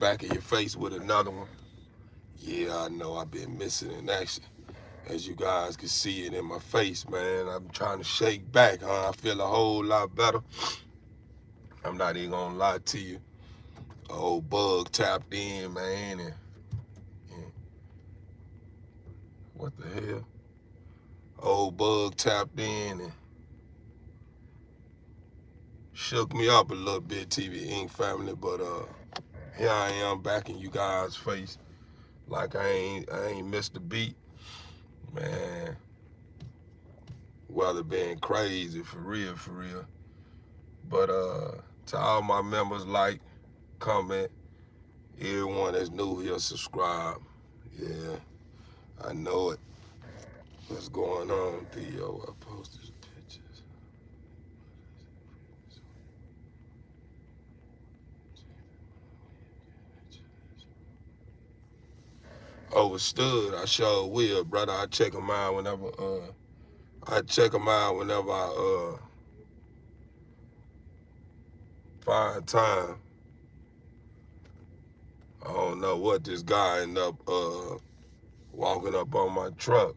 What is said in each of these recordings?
back in your face with another one. Yeah, I know I've been missing in action. As you guys can see it in my face, man. I'm trying to shake back, huh? I feel a whole lot better. I'm not even gonna lie to you. A old bug tapped in, man, and what the hell? Old bug tapped in and shook me up a little bit, TV Inc. family, but here I am back in you guys' face. Like I ain't missed a beat. Man, weather been crazy for real, for real. But to all my members, like, comment, everyone that's new here, subscribe. Yeah, I know it. What's going on, Theo? I posted pictures. Overstood. I sure will, brother. I check them out whenever. I check them out whenever I find time. I don't know what this guy ended up walking up on my truck,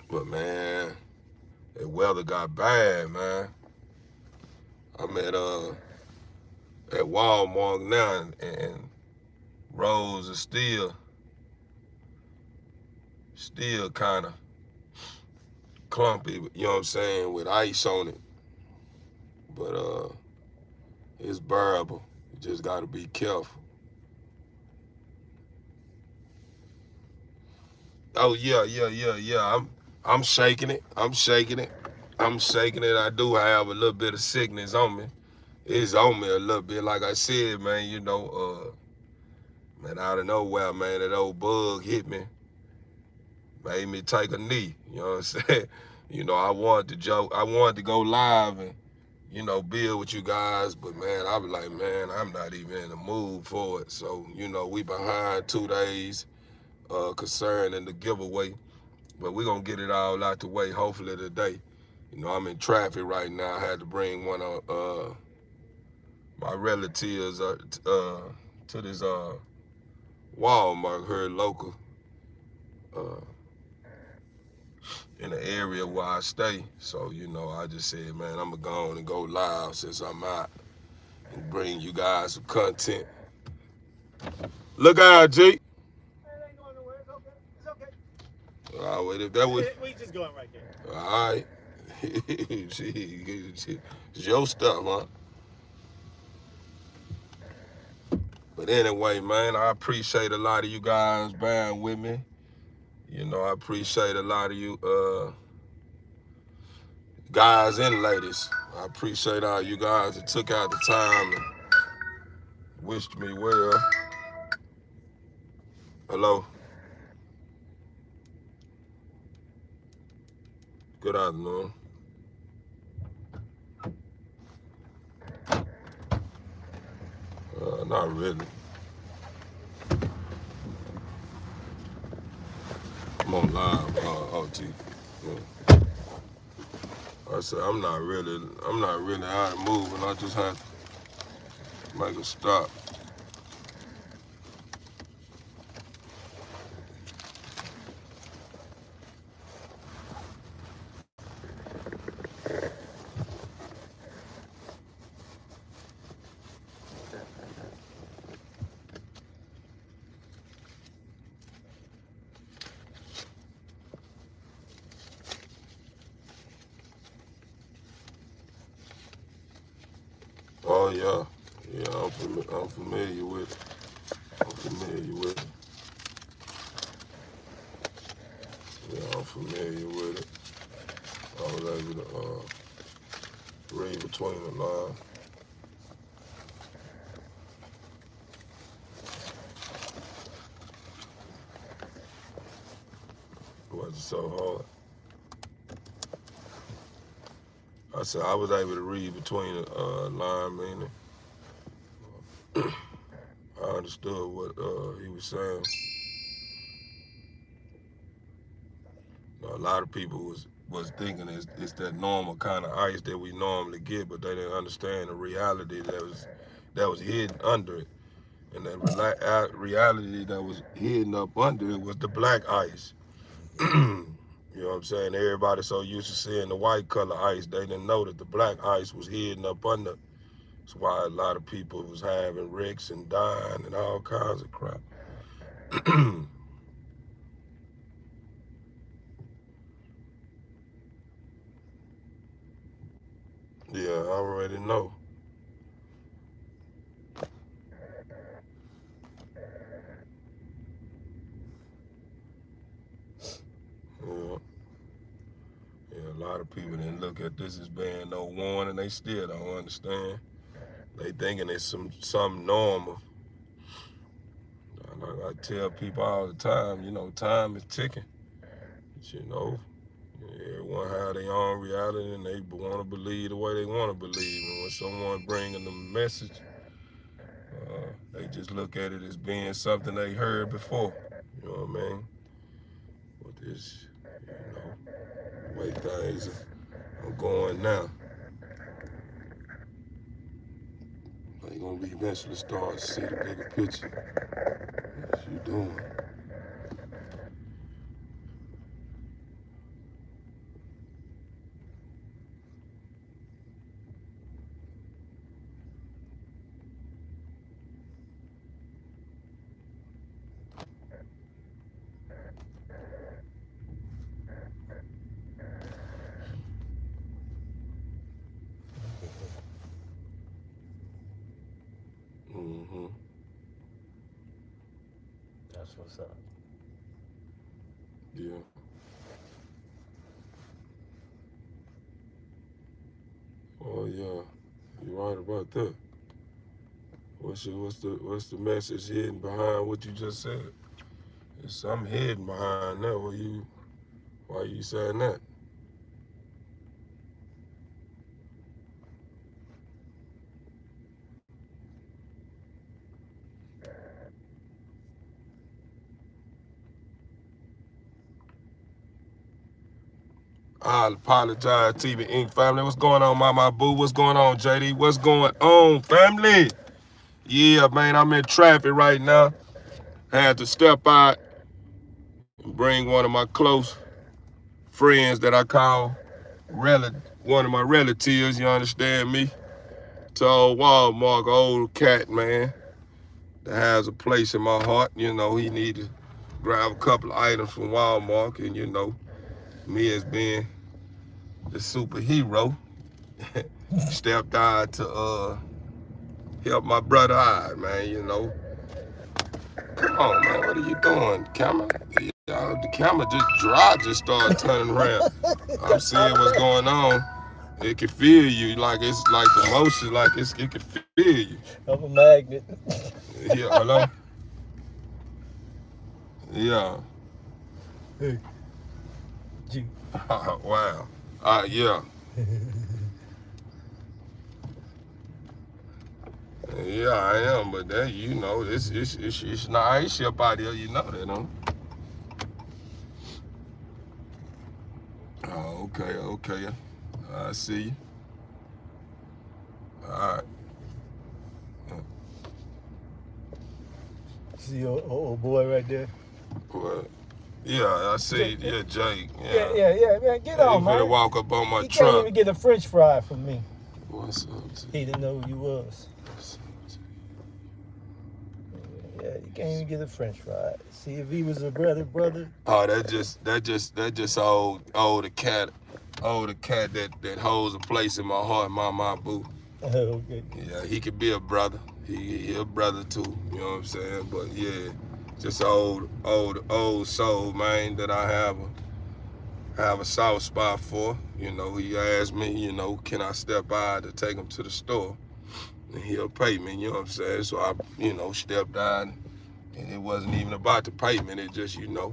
but man, the weather got bad, man. I'm at Walmart now, and roads are still kind of clumpy. You know what I'm saying, with ice on it, but it's bearable. You just got to be careful. Oh yeah, yeah, yeah, yeah. I'm shaking it. I'm shaking it. I'm shaking it. I do have a little bit of sickness on me. It's on me a little bit. Like I said, man, man, out of nowhere, man, that old bug hit me, made me take a knee. You know what I'm saying? I wanted to joke. I wanted to go live and, build with you guys, but man, I was like, man, I'm not even in the mood for it. So, we behind 2 days concerning the giveaway. But we're going to get it all out the way, hopefully today. I'm in traffic right now. I had to bring one of my relatives to this Walmart here local uh, in the area where I stay. So, I just said, man, I'm going to go on and go live since I'm out and bring you guys some content. Look out, G. It ain't going nowhere. It's okay. It's okay. All right, well, if that was... We just going right there. All right. It's your stuff, huh? But anyway, man, I appreciate a lot of you guys bearing with me. I appreciate a lot of you guys and ladies. I appreciate all you guys that took out the time and wished me well. Hello. Good afternoon. Not really. I'm on live, OT. Yeah. I said I'm not really out of moving. I just had to make a stop. Oh yeah, yeah. I'm familiar with it. I'm familiar with it. Yeah, I'm familiar with it. I was able to read between the lines. It wasn't so hard. I said I was able to read between the line, meaning I understood what he was saying. A lot of people was thinking it's that normal kind of ice that we normally get, but they didn't understand the reality that was hidden under it. And the reality that was hidden up under it was the black ice. You know what I'm saying? Everybody so used to seeing the white color ice, they didn't know that the black ice was hidden up under. That's why a lot of people was having wrecks and dying and all kinds of crap. Yeah, I already know. Yeah, yeah, a lot of people didn't look at this as being no warning. They still don't understand. They thinking it's something normal. I tell people all the time, you know, time is ticking. But, you know, everyone have their own reality and they want to believe the way they want to believe. And when someone bringing them a message, they just look at it as being something they heard before. You know what I mean? But this, you know, the way things are going now, they gonna be eventually start to see the bigger picture. What you doing? Mm-hmm. That's what's up. Yeah. Oh yeah. You're right about that. What's the message hidden behind what you just said? There's something hidden behind that. Why are you saying that? I apologize, TV Inc. family. What's going on, Mama Boo? What's going on, JD? What's going on, family? Yeah, man, I'm in traffic right now. Had to step out and bring one of my close friends that I call one of my relatives, you understand me? To old Walmart, old cat, man, that has a place in my heart. You know, he need to grab a couple of items from Walmart, and you know, me as being the superhero, stepped out to help my brother out, man, you know. Come on, man, what are you doing, camera? The camera just started turning around. I'm seeing what's going on. It can feel you, like it's like the motion, like it can feel you. I'm a magnet. Yeah, hello? Yeah. Hey, G. Wow. Yeah. Yeah, I am, but that you know, it's nice up out here, you know that, huh? Oh, okay. I see you. All right. See your old boy right there? Well, yeah, I see. Yeah, Jake. Yeah, man. Get on, He man. finna walk up on my He can't truck. even get a French fry from me. What's up? He didn't know who you was. Yeah, you can't even get a French fry. See, if he was a brother. Oh, that just old the cat that holds a place in my heart, my boo. Okay. Yeah, he could be a brother. He a brother too. You know what I'm saying? But yeah, just old soul, man, that I have a soft spot for. You know, he asked me, you know, can I step by to take him to the store, and he'll pay me. You know what I'm saying? So I, you know, stepped out, and it wasn't even about the payment. It just, you know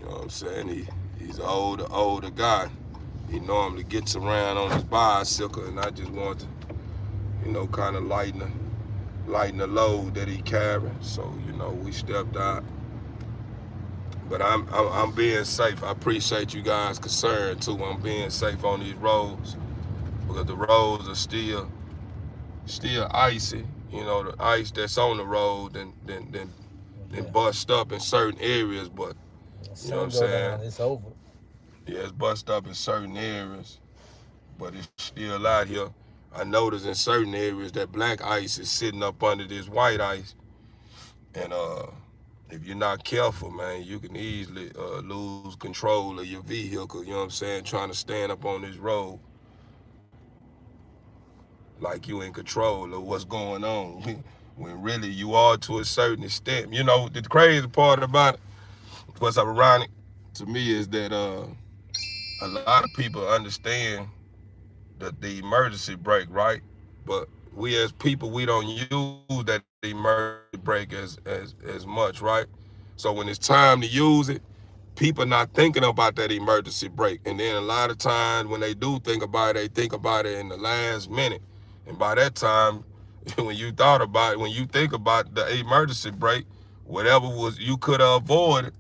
what I'm saying? He's an older guy. He normally gets around on his bicycle, and I just want to, you know, kind of lighten the load that he carrying. So, you know, we stepped out. But I'm being safe. I appreciate you guys' concern too. I'm being safe on these roads because the roads are still still icy. You know, the ice that's on the road then Yeah. bust up in certain areas, but The you know what I'm sun go saying? down, it's over. Yeah, it's bust up in certain areas, but it's still out here. I noticed in certain areas that black ice is sitting up under this white ice, and if you're not careful, man, you can easily lose control of your vehicle. You know what I'm saying? Trying to stand up on this road like you in control of what's going on, when really you are to a certain extent. You know, the crazy part about it, what's ironic to me is that a lot of people understand the emergency brake, right? But we as people, we don't use that emergency brake as much, right? So when it's time to use it, people not thinking about that emergency brake. And then a lot of times when they do think about it, they think about it in the last minute. And by that time, when you thought about it, when you think about the emergency brake, whatever was you could have avoided,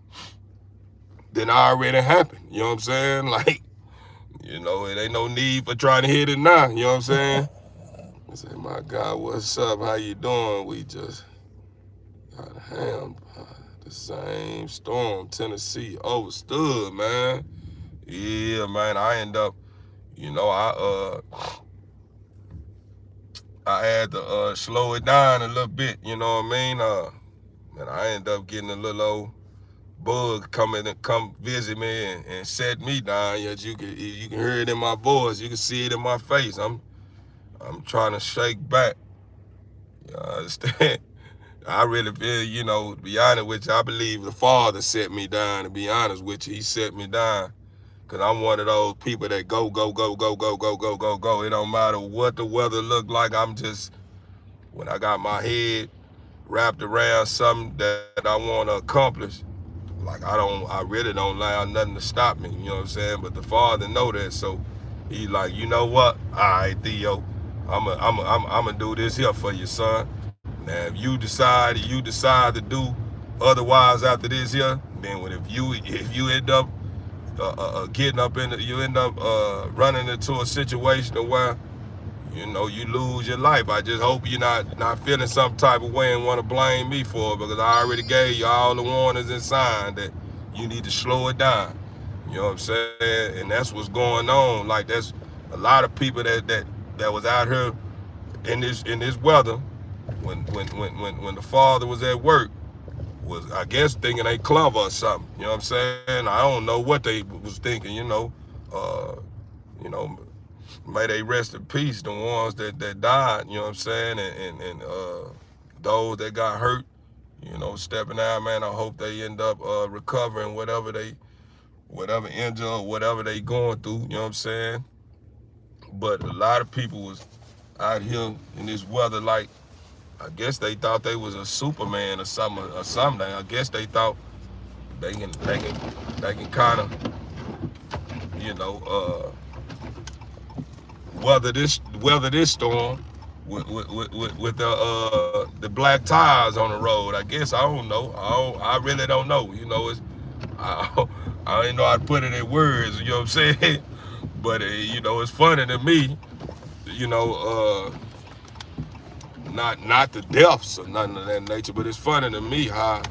then already happened. You know what I'm saying? Like, you know, it ain't no need for trying to hit it now. You know what I'm saying? I say, my God, what's up? How you doing? We just got hammed by the same storm. Tennessee overstood, man. Yeah, man. I end up, you know, I had to slow it down a little bit. You know what I mean? And I end up getting a little old bug coming and come visit me and set me down. Yet you can hear it in my voice. You can see it in my face. I'm trying to shake back. You understand? I really feel, you know, to be honest with you, I believe the Father set me down. To be honest with you, He set me down. Cause I'm one of those people that go, go, go, go, go, go, go, go, go. It don't matter what the weather look like. I'm just, when I got my head wrapped around something that I want to accomplish, like I really don't allow nothing to stop me. You know what I'm saying? But the Father know that, so He like, you know what? All right, Theo, I'm gonna do this here for you, son. Now, if you decide to do otherwise after this here, then if you end up getting up in, you end up running into a situation where you know you lose your life. I just hope you're not feeling some type of way and want to blame me for it, because I already gave you all the warnings and signs that you need to slow it down. You know what I'm saying? And that's what's going on. Like, there's a lot of people that was out here in this weather when the father was at work, was, I guess, thinking they clever or something. You know what I'm saying? I don't know what they was thinking. Uh, you know, may they rest in peace, the ones that died. You know what I'm saying? And those that got hurt, you know, stepping out, man. I hope they end up recovering whatever injury or whatever they going through. You know what I'm saying? But a lot of people was out here in this weather, like, I guess they thought they was a Superman or something. I guess they thought they can kind of, you know, weather this storm with the black tires on the road. I guess I don't know. I really don't know. You know, I I don't know how to put it in words. You know what I'm saying? But you know, it's funny to me. You know, not the deaths or nothing of that nature, but it's funny to me how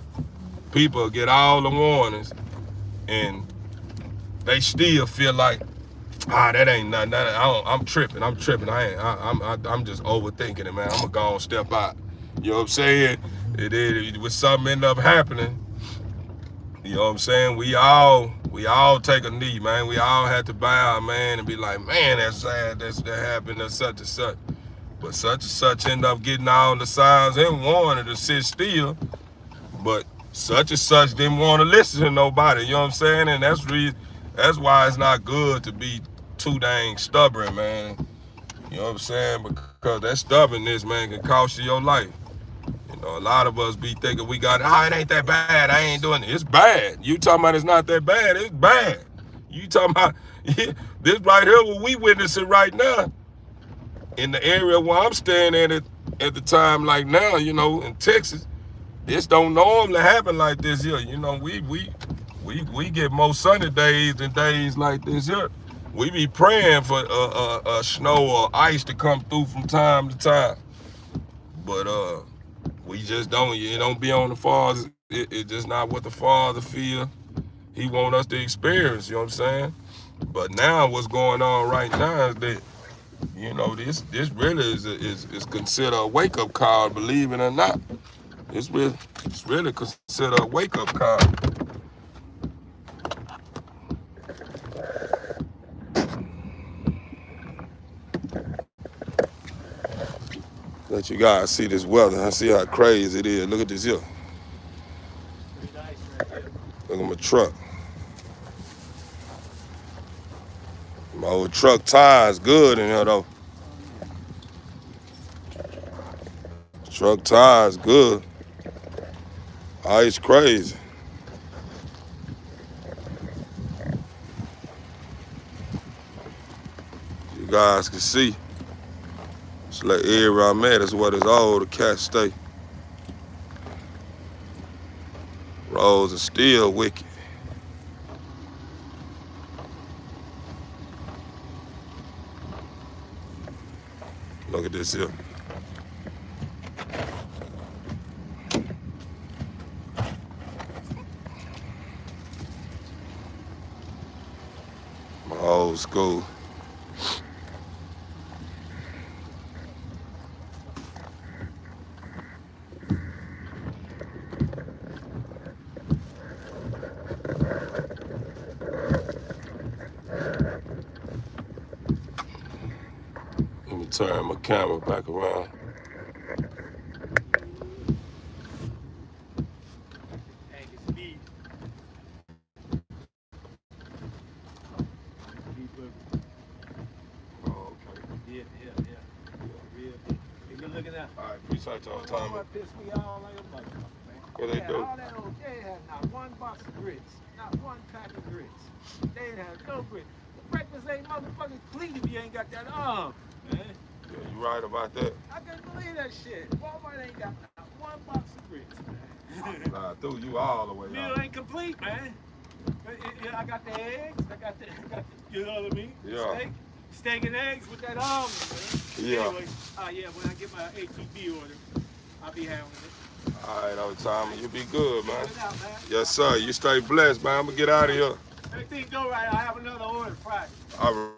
people get all the warnings and they still feel like, that ain't nothing. I'm tripping. I'm just overthinking it, man. I'm gonna go and step out. You know what I'm saying? It when something end up happening, you know what I'm saying? We all take a knee, man. We all had to bow, man, and be like, man, that's sad. That happened. That's such and such. But such and such end up getting all the signs and warning to sit still. But such and such didn't want to listen to nobody. You know what I'm saying? And that's why it's not good to be too dang stubborn, man. You know what I'm saying? Because that stubbornness, man, can cost you your life. You know, a lot of us be thinking we got, it ain't that bad. I ain't doing it. It's bad. You talking about it's not that bad. It's bad. You talking about this right here, what we witnessing right now in the area where I'm staying at the time, like now, you know, in Texas. This don't normally happen like this here. You know, we get more sunny days than days like this here. We be praying for snow or ice to come through from time to time. But we just don't. It don't be on the Father's. It just not what the Father feel He want us to experience. You know what I'm saying? But now what's going on right now is that this really is considered a wake up call. Believe it or not, it's really considered a wake up call. Let you guys see this weather. I see how crazy it is. Look at this here. Pretty nice right here. Look at my truck. My old truck tires good in here though. Oh Truck tires good. Ice crazy. You guys can see. It's like area I'm at is what is all the cats stay. Roads are still wicked. Look at this here. My old school. Let me turn my camera back around. Hey, it's speed. Oh, okay. Yeah. Real big. Hey, good looking out. All right, appreciate y'all What time. pissed me off like a motherfucker, man? What they do? All that old, they had not one box of grits, not one pack of grits. They ain't have no grits. Breakfast ain't motherfucking clean if you ain't got that arm, man. Yeah, you right about that. I couldn't believe that shit. Walmart ain't got not one box of grits, man. Nah, threw you all the way Meal out. ain't complete, man. Yeah, I got the eggs. I got the, you know what I mean? Yeah. Steak and eggs with that almond, man. Yeah. Anyway, yeah, when I get my ATV order, I'll be handling it. All right, old timer, you be good, man. Good out, man. Yes, sir. You stay blessed, man. I'm gonna get out of here. Everything go right. I'll have another order Friday. All right.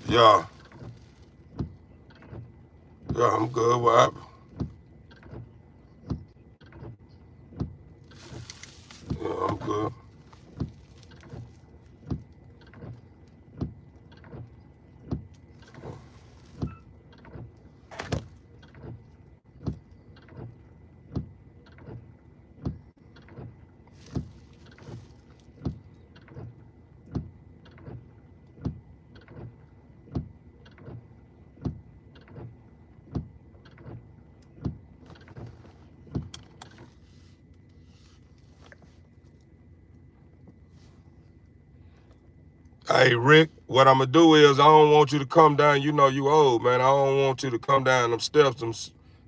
Yeah. Yeah, I'm good. What happened? Yeah, I'm good. Hey, Rick, what I'm gonna do is I don't want you to come down. You know you old, man. I don't want you to come down them steps, them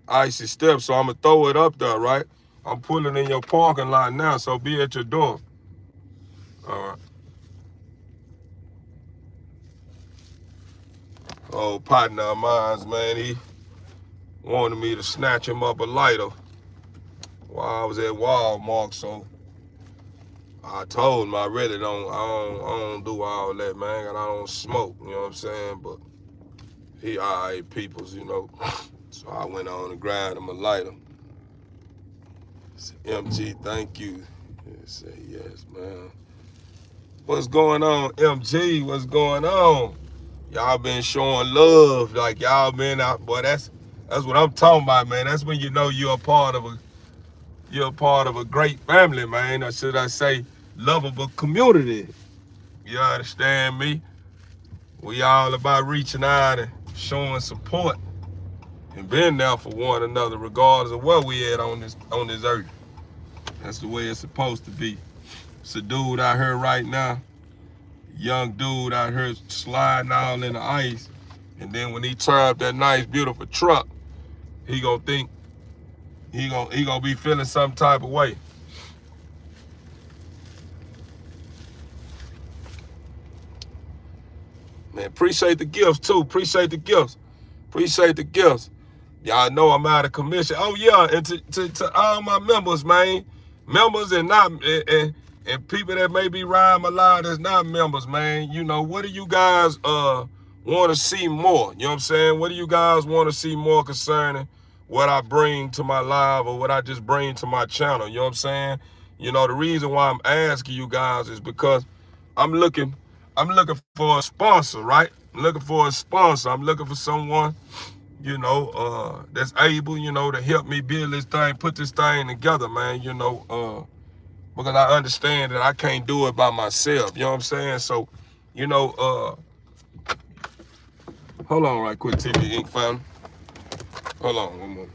icy steps. So I'm gonna throw it up there, right? I'm pulling in your parking lot now, so be at your door. All right. Old partner of mine, man, he wanted me to snatch him up a lighter while I was at Walmart. So I told him I really don't do all that, man. And I don't smoke, you know what I'm saying? But he alright peoples. So I went on and grabbed him a lighter. Said, MG, thank you. He said, yes, man. What's going on, MG? What's going on? Y'all been showing love, like y'all been out, boy. That's what I'm talking about, man. That's when you know you're a part of a great family, man. Or should I say, lovable community? You understand me? We all about reaching out and showing support and being there for one another, regardless of where we at on this earth. That's the way it's supposed to be. It's a dude out here right now, young dude out here sliding all in the ice, and then when he tear up that nice, beautiful truck, he gonna think he gonna be feeling some type of way. Man, appreciate the gifts too. Appreciate the gifts. Appreciate the gifts. Y'all know I'm out of commission. Oh yeah, and to all my members, man, members and not and people that may be riding my line that's not members, man. You know, what do you guys want to see more? You know what I'm saying? What do you guys want to see more concerning what I bring to my live or what I just bring to my channel? You know what I'm saying? You know, the reason why I'm asking you guys is because I'm looking I'm looking for a sponsor, right? I'm looking for a sponsor. I'm looking for someone, that's able, to help me build this thing, put this thing together, man, because I understand that I can't do it by myself. You know what I'm saying? So, you know, hold on right quick, TV Ink fam. Hold on one more.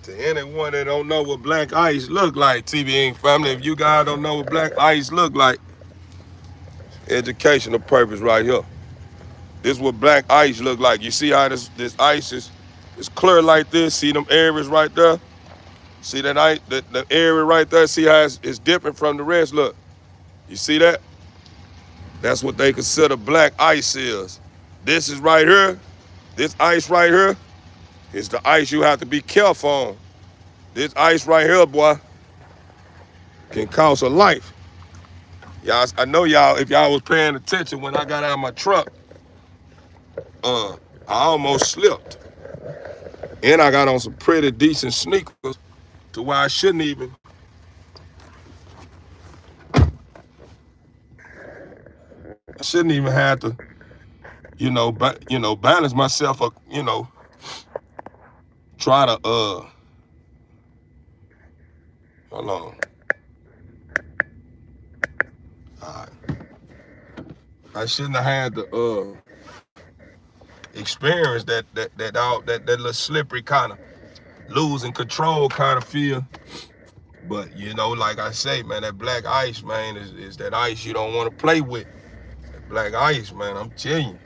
To anyone that don't know what black ice look like, TV Ink family, if you guys don't know what black ice look like, educational purpose right here. This is what black ice look like. You see how this ice is clear like this? See them areas right there? See that ice, the area right there? See how it's different from the rest? Look, you see that? That's what they consider black ice is. This is right here. This ice right here is the ice you have to be careful on. This ice right here, boy, can cost a life. Y'all, I know y'all, if y'all was paying attention when I got out of my truck, I almost slipped. And I got on some pretty decent sneakers to where I shouldn't even have to, balance myself or, try to hold on. All right. I shouldn't have had to experience that little slippery kind of losing control kind of feel. But like I say, man, that black ice, man, is that ice you don't want to play with. That black ice, man, I'm telling you.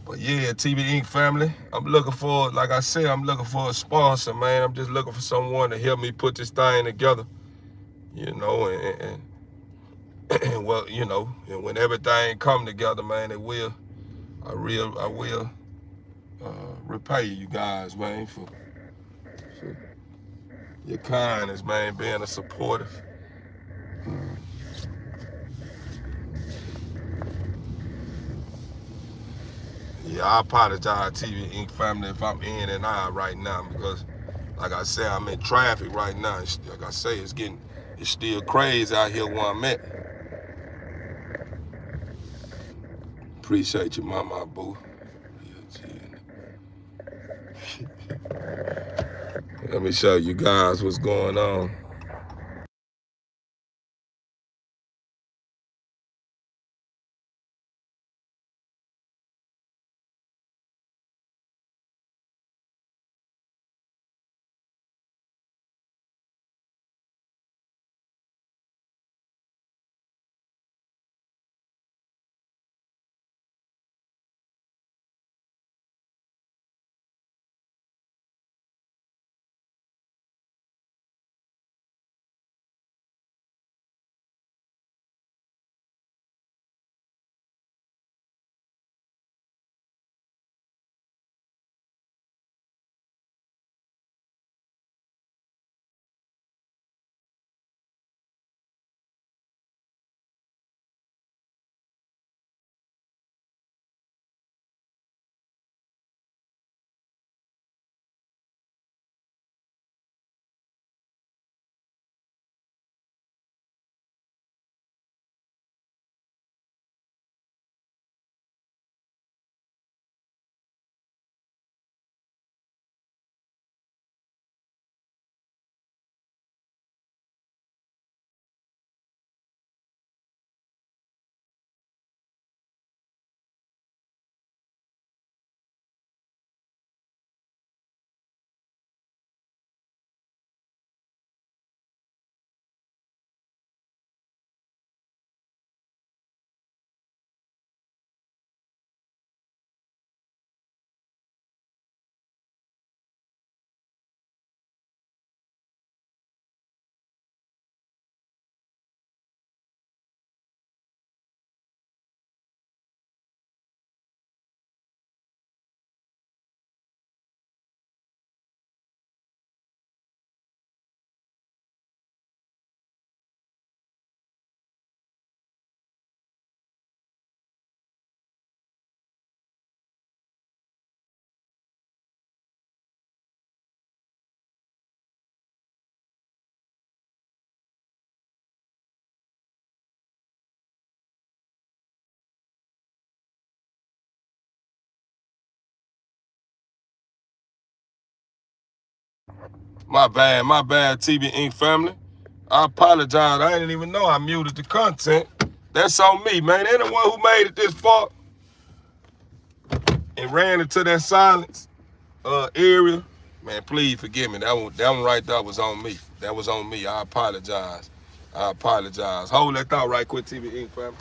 But yeah, TV Ink family, I'm looking for, like I said, I'm looking for a sponsor, man. I'm just looking for someone to help me put this thing together, and well, and when everything come together, man, I will repay you guys, man, for your kindness, man, being a supportive. Yeah, I apologize, TV Ink family, if I'm in and out right now because, like I said, I'm in traffic right now. Like I say, it's still crazy out here where I'm at. Appreciate you, mama, boo. Let me show you guys what's going on. My bad, TB Inc. family. I apologize. I didn't even know I muted the content. That's on me, man. Anyone who made it this far and ran into that silence area, man, please forgive me. That one right there was on me. That was on me. I apologize. I apologize. Hold that thought right quick, TB Inc. family.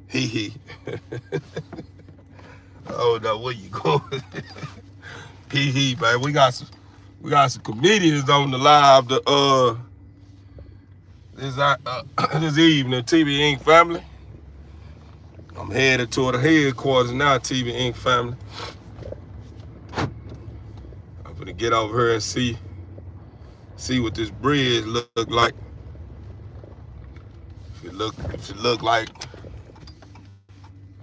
Hee hee. Oh no, where you going? Hee hee, man. We got some comedians on the live this evening, TB Inc. family. I'm headed toward the headquarters now, TB Inc. family. I'm gonna get over here and see what this bridge look like. If it look like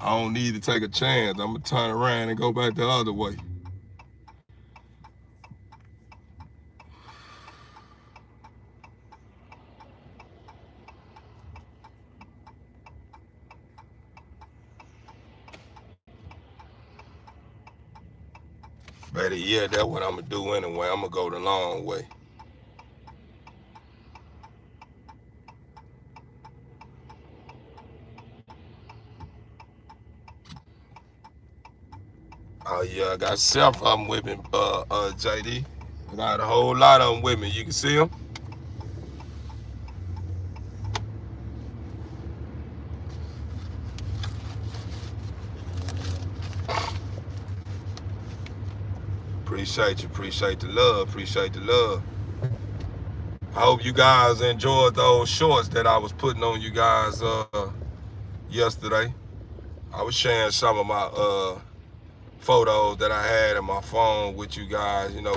I don't need to take a chance, I'm gonna turn around and go back the other way. Better yeah, that's what I'm gonna do anyway. I'm gonna go the long way. Oh yeah, I got several of them with me, JD. I got a whole lot of them with me. You can see them. Appreciate you. Appreciate the love. Appreciate the love. I hope you guys enjoyed those shorts that I was putting on you guys yesterday. I was sharing some of my photos that I had in my phone with you guys. You know,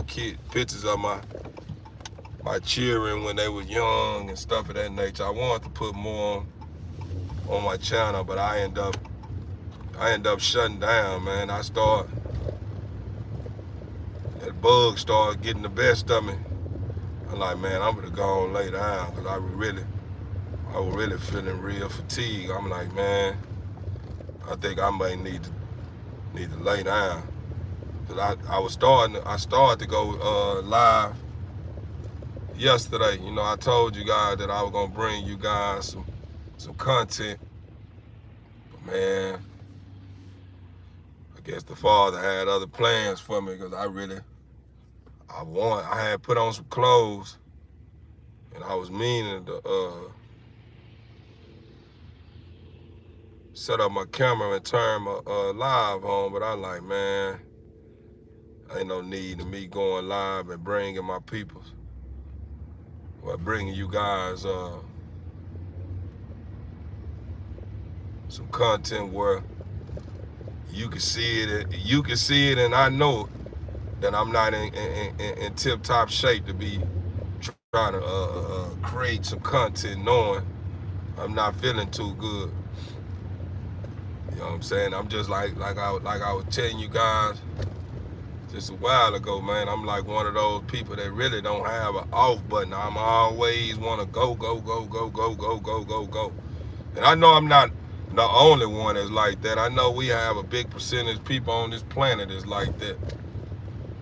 pictures of my children when they were young and stuff of that nature. I wanted to put more on my channel, but I end up shutting down, man. That bug started getting the best of me. I'm like, man, I'm gonna go and lay down because I was really feeling real fatigued. I'm like, man, I think I may need to lay down. Cause I started to go live yesterday. You know, I told you guys that I was gonna bring you guys some content. But man, I guess the Father had other plans for me because I had put on some clothes and I was meaning to set up my camera and turn my live on, but I like, man, ain't no need to me going live and bringing my peoples, or bringing you guys some content where you can see it, and I know that I'm not in tip-top shape to be trying to create some content knowing I'm not feeling too good. You know what I'm saying? I'm just like I was telling you guys just a while ago, man. I'm like one of those people that really don't have an off button. I'm always want to go. And I know I'm not the only one that's like that. I know we have a big percentage of people on this planet that's like that.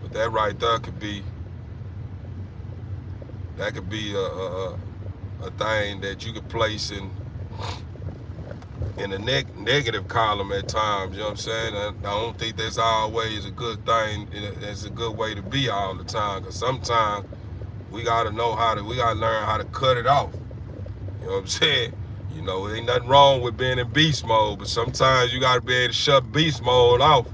But that right there could be a thing that you could place in the negative column at times. You know what I'm saying? I don't think that's always a good thing. It's a good way to be all the time. Cause sometimes we gotta learn how to cut it off. You know what I'm saying? You know, ain't nothing wrong with being in beast mode, but sometimes you gotta be able to shut beast mode off,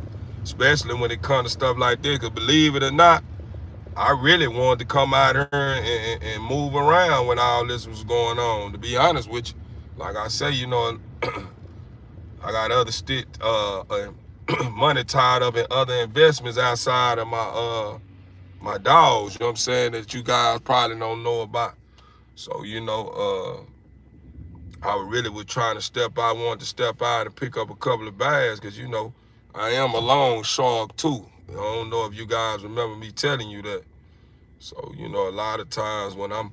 especially when it comes to stuff like this. Cause believe it or not, I really wanted to come out here and move around when all this was going on. To be honest with you, like I say, you know, I got other money tied up in other investments outside of my dogs. You know what I'm saying, that you guys probably don't know about. So you know, I really was trying to step out. Wanted to step out and pick up a couple of bags because you know I am a loan shark too. I don't know if you guys remember me telling you that. So, you know, a lot of times when I'm,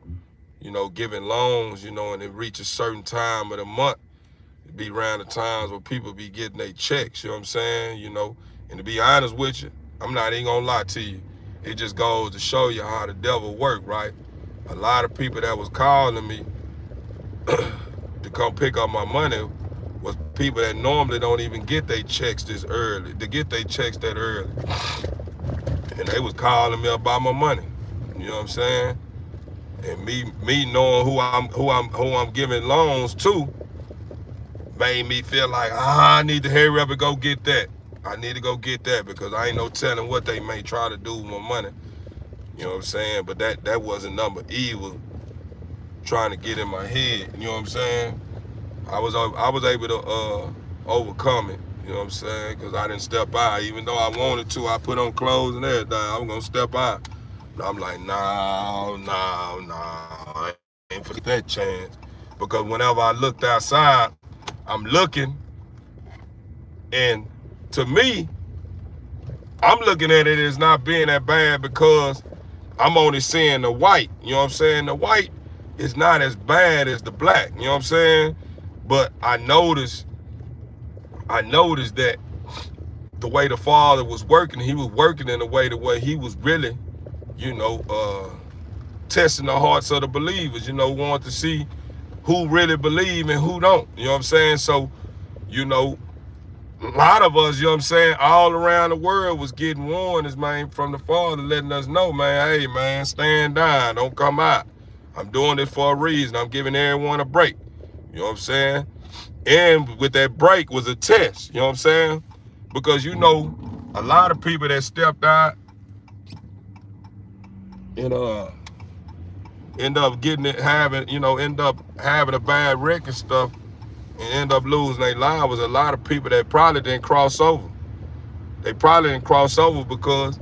you know, giving loans, you know, and it reaches a certain time of the month, it be around the times where people be getting their checks, you know what I'm saying? You know, and to be honest with you, I'm not even gonna lie to you. It just goes to show you how the devil work, right? A lot of people that was calling me to come pick up my money was people that normally don't even get their checks this early, to get their checks that early. And they was calling me about my money. You know what I'm saying? And me knowing who I'm giving loans to made me feel like I need to hurry up and go get that. I need to go get that because I ain't no telling what they may try to do with my money. You know what I'm saying? But that wasn't number evil trying to get in my head. You know what I'm saying? I was able to overcome it. You know what I'm saying? Because I didn't step out. Even though I wanted to, I put on clothes and everything. I was gonna step out. But I'm like, no, no, no. I ain't for that chance. Because whenever I looked outside, I'm looking, and to me, I'm looking at it as not being that bad because I'm only seeing the white. You know what I'm saying? The white is not as bad as the black. You know what I'm saying? But I noticed that the way the father was working, he was working in a way the way he was really, you know, testing the hearts of the believers, you know, wanting to see who really believe and who don't. You know what I'm saying? So, you know, a lot of us, you know what I'm saying, all around the world was getting warnings, man, from the father, letting us know, man, hey, man, stand down, don't come out. I'm doing this for a reason. I'm giving everyone a break. You know what I'm saying? And with that break was a test, you know what I'm saying? Because, you know, a lot of people that stepped out and end up getting it, end up having a bad wreck and stuff and end up losing their lives was a lot of people that probably didn't cross over. They probably didn't cross over because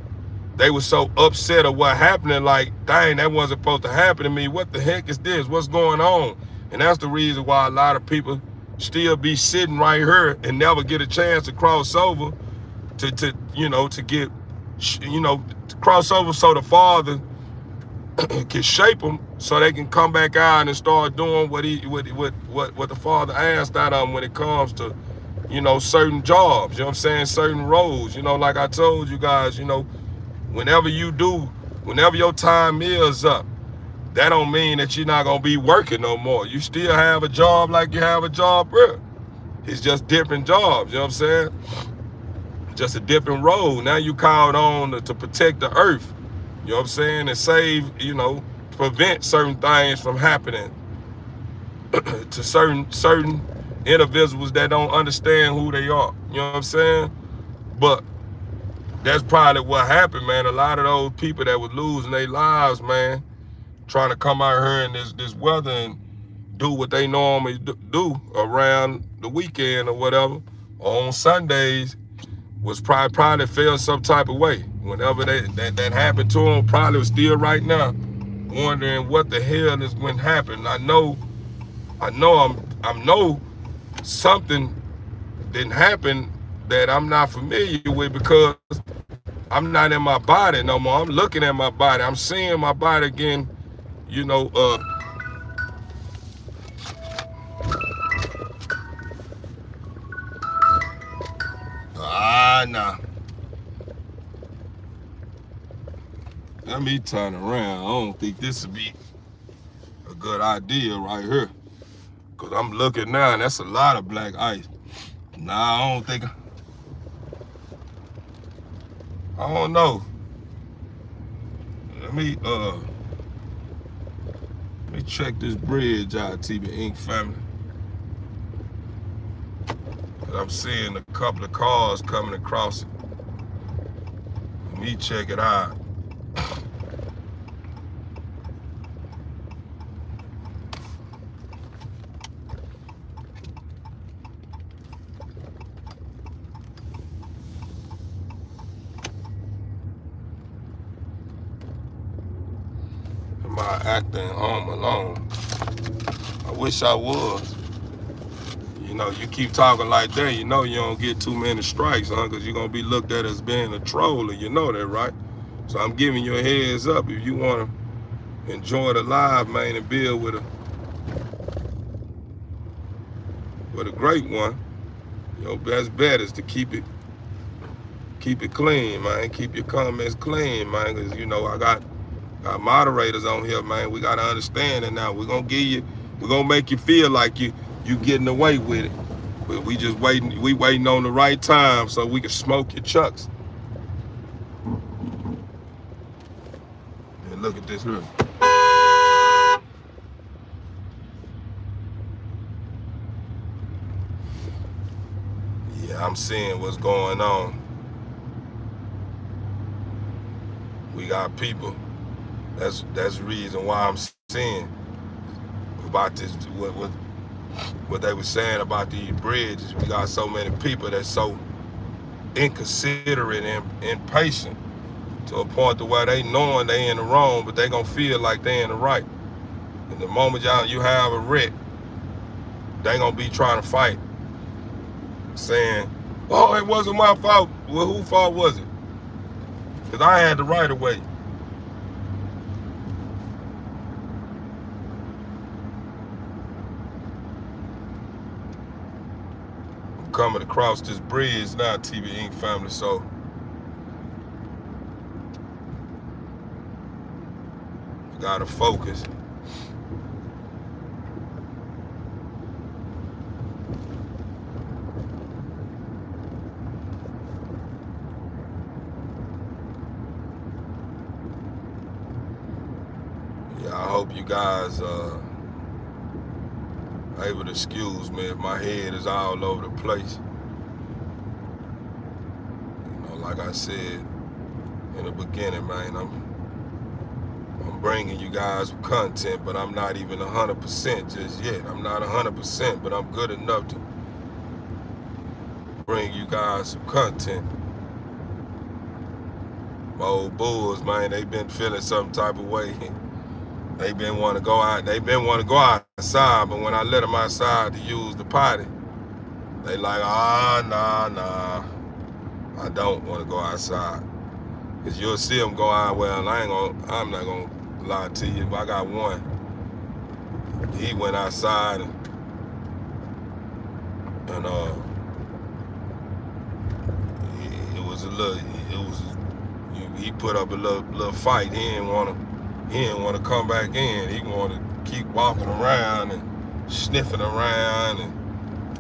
they were so upset of what happened and like, dang, that wasn't supposed to happen to me. What the heck is this? What's going on? And that's the reason why a lot of people still be sitting right here and never get a chance to cross over to get, to cross over so the father can shape them so they can come back out and start doing what the father asked out of them when it comes to, you know, certain jobs, you know what I'm saying, certain roles. You know, like I told you guys, you know, whenever your time is up, that don't mean that you're not gonna be working no more. You still have a job like you have a job, bro. It's just different jobs, you know what I'm saying? Just a different role. Now you called on to protect the earth, you know what I'm saying, and save, you know, prevent certain things from happening to certain individuals that don't understand who they are. You know what I'm saying? But that's probably what happened, man. A lot of those people that were losing their lives, man, trying to come out here in this weather and do what they normally do around the weekend or whatever, or on Sundays, was probably felt some type of way. Whenever that happened to them, probably was still right now wondering what the hell is going to happen. I know something didn't happen that I'm not familiar with because I'm not in my body no more. I'm looking at my body. I'm seeing my body again, you know. Nah. Let me turn around. I don't think this would be a good idea right here. Because I'm looking now, and that's a lot of black ice. Nah, I don't know. Let me check this bridge out, TB Inc. family. I'm seeing a couple of cars coming across it. Let me check it out. Am I acting home alone? I wish I was. You know, you keep talking like that, you know you don't get too many strikes, huh? Because you're going to be looked at as being a troll, and you know that, right? So I'm giving you a heads up. If you want to enjoy the live, man, and build with a great one, your best bet is to keep it clean, man. Keep your comments clean, man, because, you know, I got moderators on here, man. We got to understand it now. We're going to make you feel like you getting away with it. But we just waiting on the right time so we can smoke your chucks. And look at this here. Yeah, I'm seeing what's going on. We got people. That's the reason why I'm seeing about this, what they were saying about these bridges. We got so many people that's so inconsiderate and impatient to a point to where they knowing they in the wrong, but they gonna feel like they in the right. And the moment you have a wreck, they gonna be trying to fight, saying, "Oh, it wasn't my fault." Well, whose fault was it? Because I had the right of way. I'm coming across this bridge now, TV Inc. family, so I gotta focus. Yeah, I hope you guys able to excuse me if my head is all over the place. You know, like I said in the beginning, man, I'm bringing you guys content, but I'm not even 100% just yet. I'm not 100%, but I'm good enough to bring you guys some content. My old bulls, man, they been feeling some type of way. They been want to go out. They been want to go outside, but when I let them outside to use the potty, they like, nah. I don't want to go outside. Cause you'll see them go out. Well, I'm not gonna lie to you. But I got one. He went outside and it was a little. It was. He put up a little fight. He didn't want to come back in. He wanted to keep walking around and sniffing around and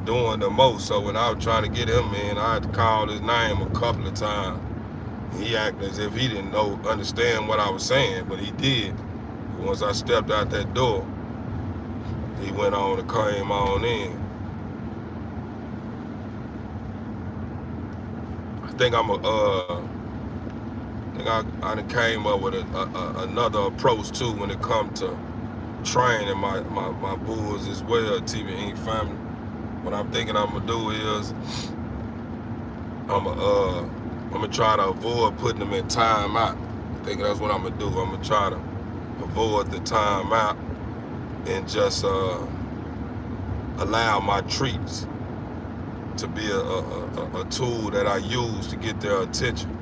doing the most. So when I was trying to get him in, I had to call his name a couple of times. He acted as if he didn't understand what I was saying, but he did. Once I stepped out that door, he went on and came on in. I think I done came up with another approach too when it comes to training my bulls as well, TV Inc. family. What I'm thinking I'm gonna do is I'm gonna try to avoid putting them in timeout. I think that's what I'm gonna do. I'm gonna try to avoid the timeout and just allow my treats to be a tool that I use to get their attention.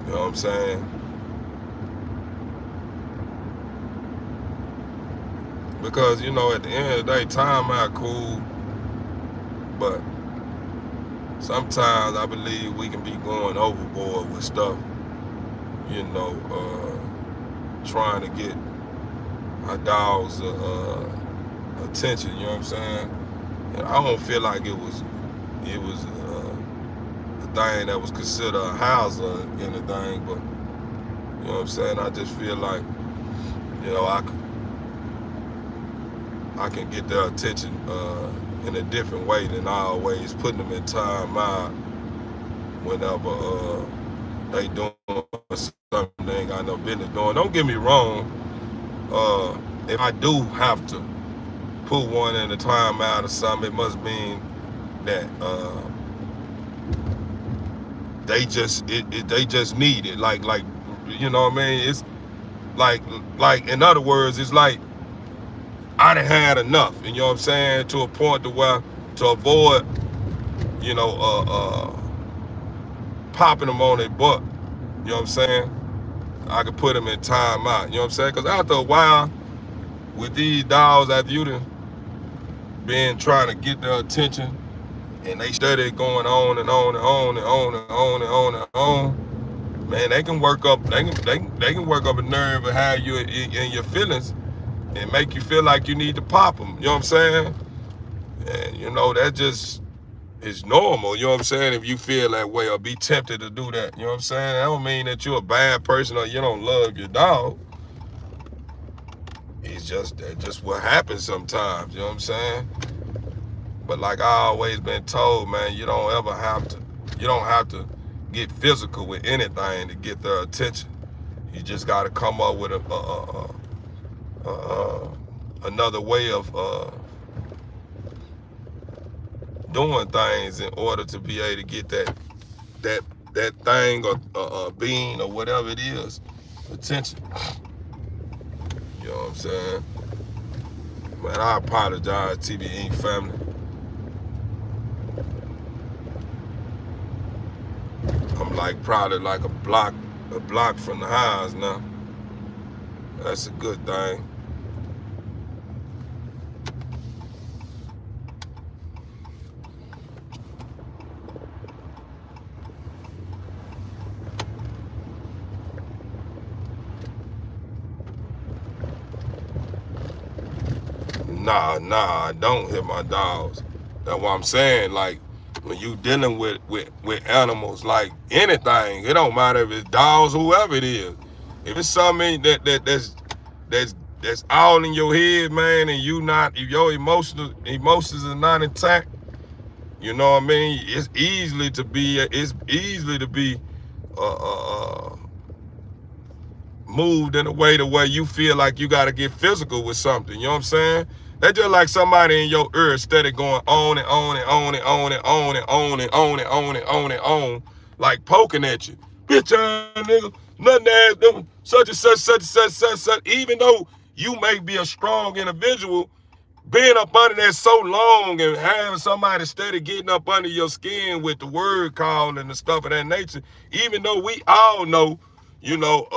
You know what I'm saying? Because, you know, at the end of the day, timeout cool, but sometimes I believe we can be going overboard with stuff, you know, trying to get our dogs attention, you know what I'm saying? And I don't feel like it was a thing that was considered a house or anything, but you know what I'm saying? I just feel like, you know, I can get their attention in a different way than always putting them in time out whenever they doing something they ain't got no business doing. Don't get me wrong. If I do have to put one in a timeout or something, it must mean that they just need it. Like you know what I mean? Like, like in other words, it's like I done had enough. And you know what I'm saying? To a point to where to avoid, you know, popping them on their butt. You know what I'm saying? I could put them in timeout. You know what I'm saying? Because after a while, with these dogs, after you done been trying to get their attention, and they study going on and on and on and on and on and on and on, man, they can work up. They can work up a nerve and have you in your feelings and make you feel like you need to pop them. You know what I'm saying? And you know that just is normal. You know what I'm saying? If you feel that way or be tempted to do that, you know what I'm saying? That don't mean that you're a bad person or you don't love your dog. It's just that just what happens sometimes. You know what I'm saying? But like I always been told, man, you don't ever have to. You don't have to get physical with anything to get their attention. You just got to come up with another way of doing things in order to be able to get that that thing or being or whatever it is attention. You know what I'm saying? Man, I apologize, TBE family. I'm like probably like a block from the house now. That's a good thing. Nah, I don't hit my dogs. That's what I'm saying. Like when you dealing with animals, like anything, it don't matter if it's dogs, whoever it is. If it's something that's that's all in your head, man, and you not if your emotions are not intact, you know what I mean. It's easily to be uh, uh, uh, moved in a way to where you feel like you got to get physical with something. You know what I'm saying? That's just like somebody in your ear steady going on and on and on and on and on and on and on and on and on and on, like poking at you. Bitch ass nigga, nothing ass them, such and such, such and such, such, such. Even though you may be a strong individual, being up under that so long and having somebody steady getting up under your skin with the word call and the stuff of that nature, even though we all know, you know,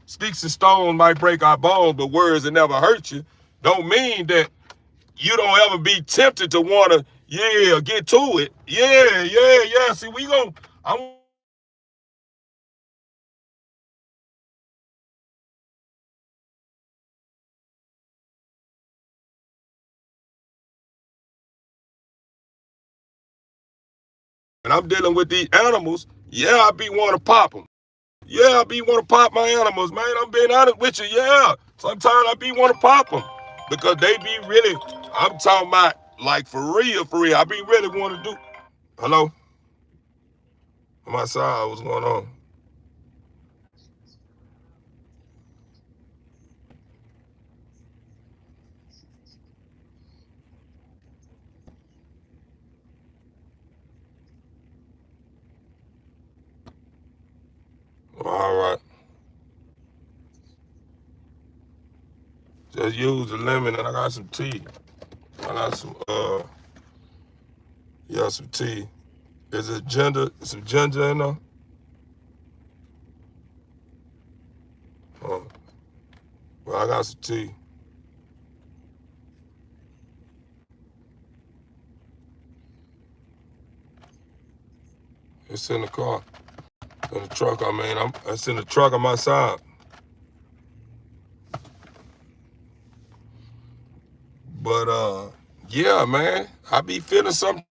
sticks and stones might break our bones, but words that never hurt you, don't mean that you don't ever be tempted to want to, yeah, get to it. Yeah. See, I want to get to it. I want to get to it. When I'm dealing with these animals, yeah, I be want to pop them. Yeah, I be want to pop my animals, man. I'm being honest with you. Yeah, sometimes I be want to pop them because they be really. I'm talking about like for real, for real. I be really want to do. Hello, I'm outside. What's going on? All right, just use the lemon and I got some tea. I got some yeah, some tea. Is it some ginger in there? Oh, well, I got some tea. It's in the car, in the truck. I mean, it's in the truck on my side. But yeah, man, I be feeling some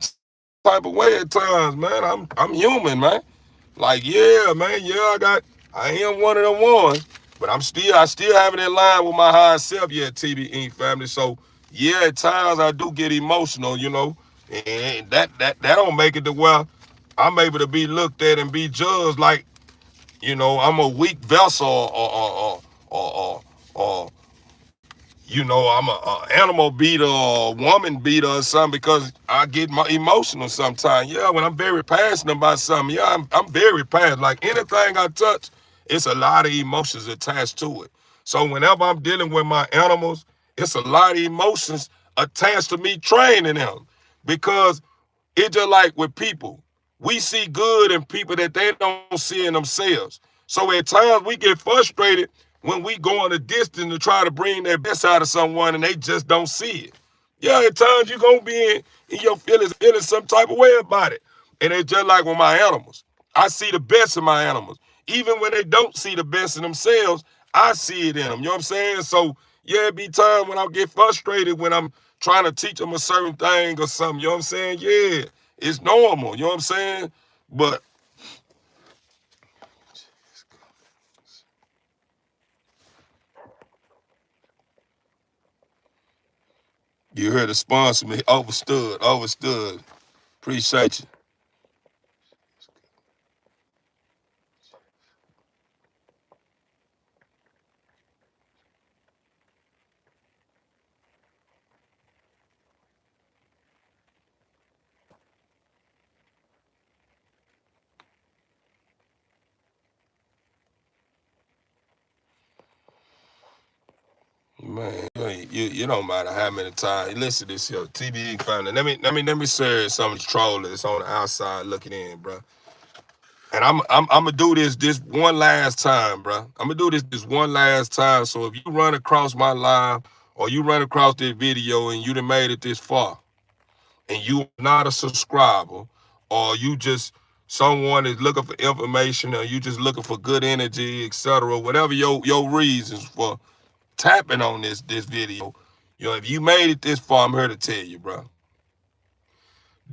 type of way at times, man. I'm human, man. Like, yeah, man, yeah, I am one of them ones, but I still have it in line with my high self, yeah, TBE family. So yeah, at times I do get emotional, you know, and that don't make it to where I'm able to be looked at and be judged like, you know, I'm a weak vessel or you know, I'm a animal beater or a woman beater or something because I get my emotional sometimes. Yeah, when I'm very passionate about something, yeah, I'm very passionate. Like anything I touch, it's a lot of emotions attached to it. So whenever I'm dealing with my animals, it's a lot of emotions attached to me training them, because it's just like with people. We see good in people that they don't see in themselves. So at times we get frustrated when we go on a distance to try to bring their best out of someone and they just don't see it. Yeah, at times you're gonna be in your feeling some type of way about it. And it's just like with my animals. I see the best in my animals. Even when they don't see the best in themselves, I see it in them. You know what I'm saying? So yeah, it be time when I get frustrated when I'm trying to teach them a certain thing or something. You know what I'm saying? Yeah, it's normal. You know what I'm saying? But you heard the sponsor me. Overstood. Overstood. Appreciate you. Man, you don't matter how many times. Listen to this here, TBE family. Let me serve some of the trollers on the outside looking in, bro. And I'm gonna do this one last time, bro. I'm gonna do this one last time. So if you run across my live or you run across this video and you done made it this far, and you are not a subscriber, or you just someone is looking for information, or you just looking for good energy, etc., whatever your reasons for tapping on this video, if you made it this far, I'm here to tell you, bro.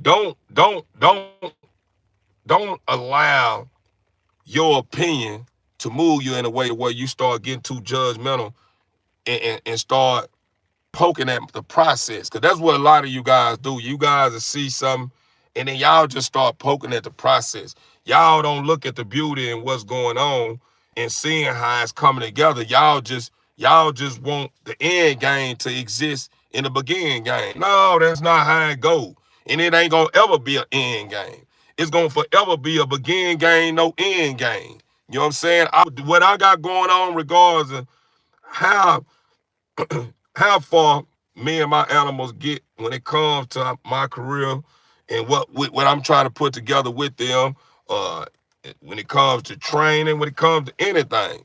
Don't don't don't don't allow your opinion to move you in a way where you start getting too judgmental and start poking at the process, because that's what a lot of you guys do. You guys will see something and then y'all just start poking at the process. Y'all don't look at the beauty and what's going on and seeing how it's coming together. Y'all just want the end game to exist in the beginning game. No, that's not how it goes. And it ain't gonna ever be an end game. It's gonna forever be a begin game, no end game. You know what I'm saying? What I got going on, regardless of how how far me and my animals get when it comes to my career and what I'm trying to put together with them, uh, when it comes to training, when it comes to anything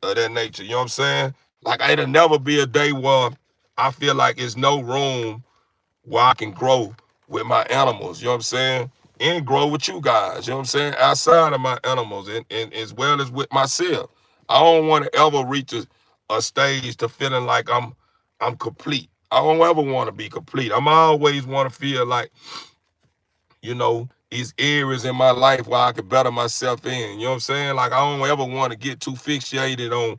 of that nature. You know what I'm saying? Like, it'll never be a day where I feel like it's no room where I can grow with my animals, you know what I'm saying? And grow with you guys, you know what I'm saying? Outside of my animals and as well as with myself. I don't want to ever reach a stage to feeling like I'm complete. I don't ever want to be complete. I'm always want to feel like, these areas in my life where I could better myself in. You know what I'm saying? Like, I don't ever want to get too fixated on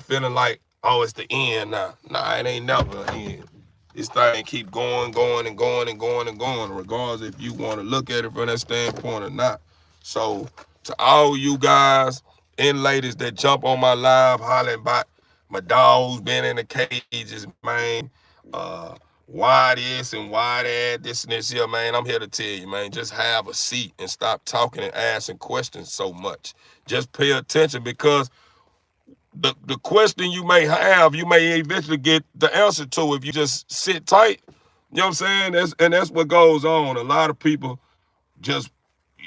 feeling like, oh, it's the end now. Nah, it ain't never an end. This thing keep going, going, and going, and going, and going, regardless if you want to look at it from that standpoint or not. So, to all you guys and ladies that jump on my live hollering about my dogs being in the cages, man, why this and why that, this and this here, man, I'm here to tell you, man, just have a seat and stop talking and asking questions so much. Just pay attention, because the question you may have, you may eventually get the answer to if you just sit tight. You know what I'm saying? That's what goes on. A lot of people just,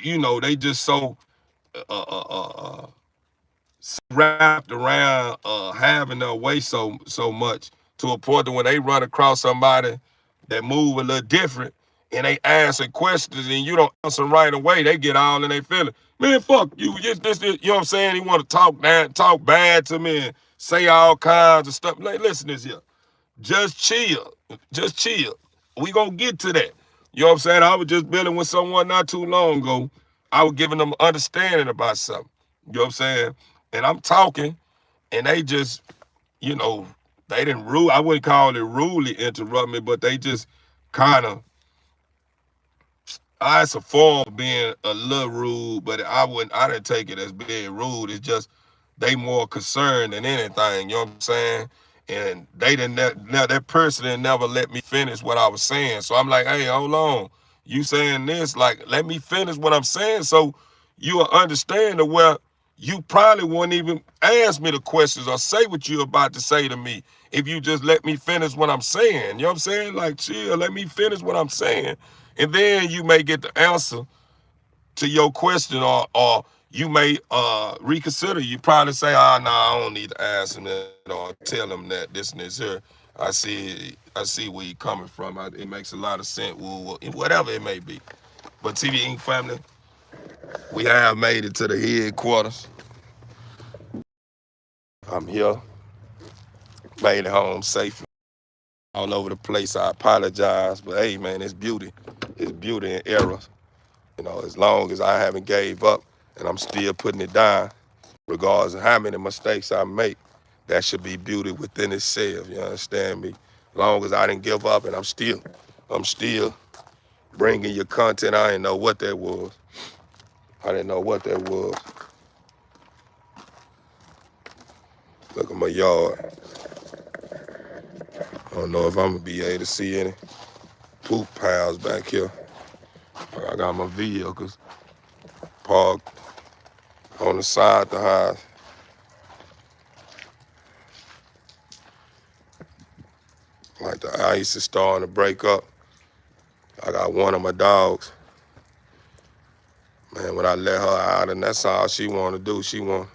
they just so uh, uh, uh, uh, wrapped around having their way so much, to a point that when they run across somebody that move a little different and they answer questions and you don't answer right away, they get all in their feeling. Man, fuck you. This, you know what I'm saying? He want to talk bad to me and say all kinds of stuff. Like, listen to this here. Just chill. Just chill. We gonna get to that. You know what I'm saying? I was just building with someone not too long ago. I was giving them understanding about something. You know what I'm saying? And I'm talking, and they just, you know, they didn't rule. I wouldn't call it rudely interrupt me, but they just kind of, it's a form of being a little rude, but I didn't take it as being rude. It's just they more concerned than anything. You know what I'm saying? And they didn't. Now that person didn't never let me finish what I was saying. So I'm like, hey, hold on. You saying this? Like, let me finish what I'm saying, so you will understand the where. you probably wouldn't even ask me the questions or say what you're about to say to me if you just let me finish what I'm saying. You know what I'm saying? Like, chill, let me finish what I'm saying. And then you may get the answer to your question, or you may reconsider. You probably say, oh, no, I don't need to ask him that or tell him that this and this here. I see where you coming from. It makes a lot of sense, whatever it may be. But TV Inc. family, we have made it to the headquarters. I'm here, made it home safely. All over the place. I apologize, but hey, man, it's beauty. It's beauty in errors. You know, as long as I haven't gave up and I'm still putting it down, regardless of how many mistakes I make, that should be beauty within itself. You understand me? As long as I didn't give up and I'm still bringing your content. I didn't know what that was. I didn't know what that was. Look at my yard. I don't know if I'm gonna be able to see any poop piles back here. I got my vehicles parked on the side of the house. Like the ice is starting to break up. I got one of my dogs. Man, when I let her out, and that's all she want to do. She want.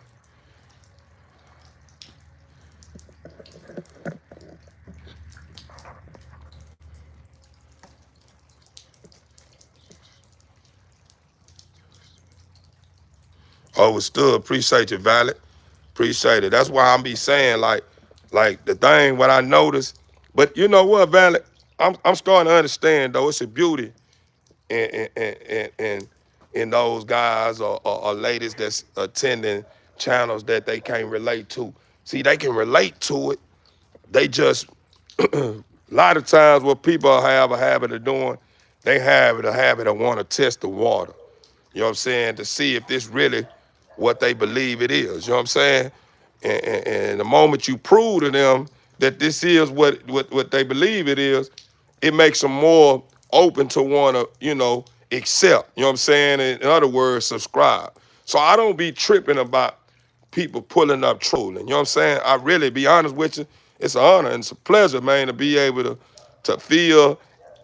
Overstood. Appreciate you, Valid. Appreciate it. That's why I'm be saying like the thing what I noticed. But you know what, Valid? I'm starting to understand though. It's a beauty in those guys or ladies that's attending channels that they can't relate to. See, they can relate to it. They just a lot of times what people have a habit of doing, they have a habit of want to test the water. You know what I'm saying? To see if this really what they believe it is. You know what I'm saying? And the moment you prove to them that this is what they believe it is, it makes them more open to want to, accept. You know what I'm saying? In other words, subscribe. So I don't be tripping about people pulling up trolling. You know what I'm saying? I really be honest with you. It's an honor and it's a pleasure, man, to be able to feel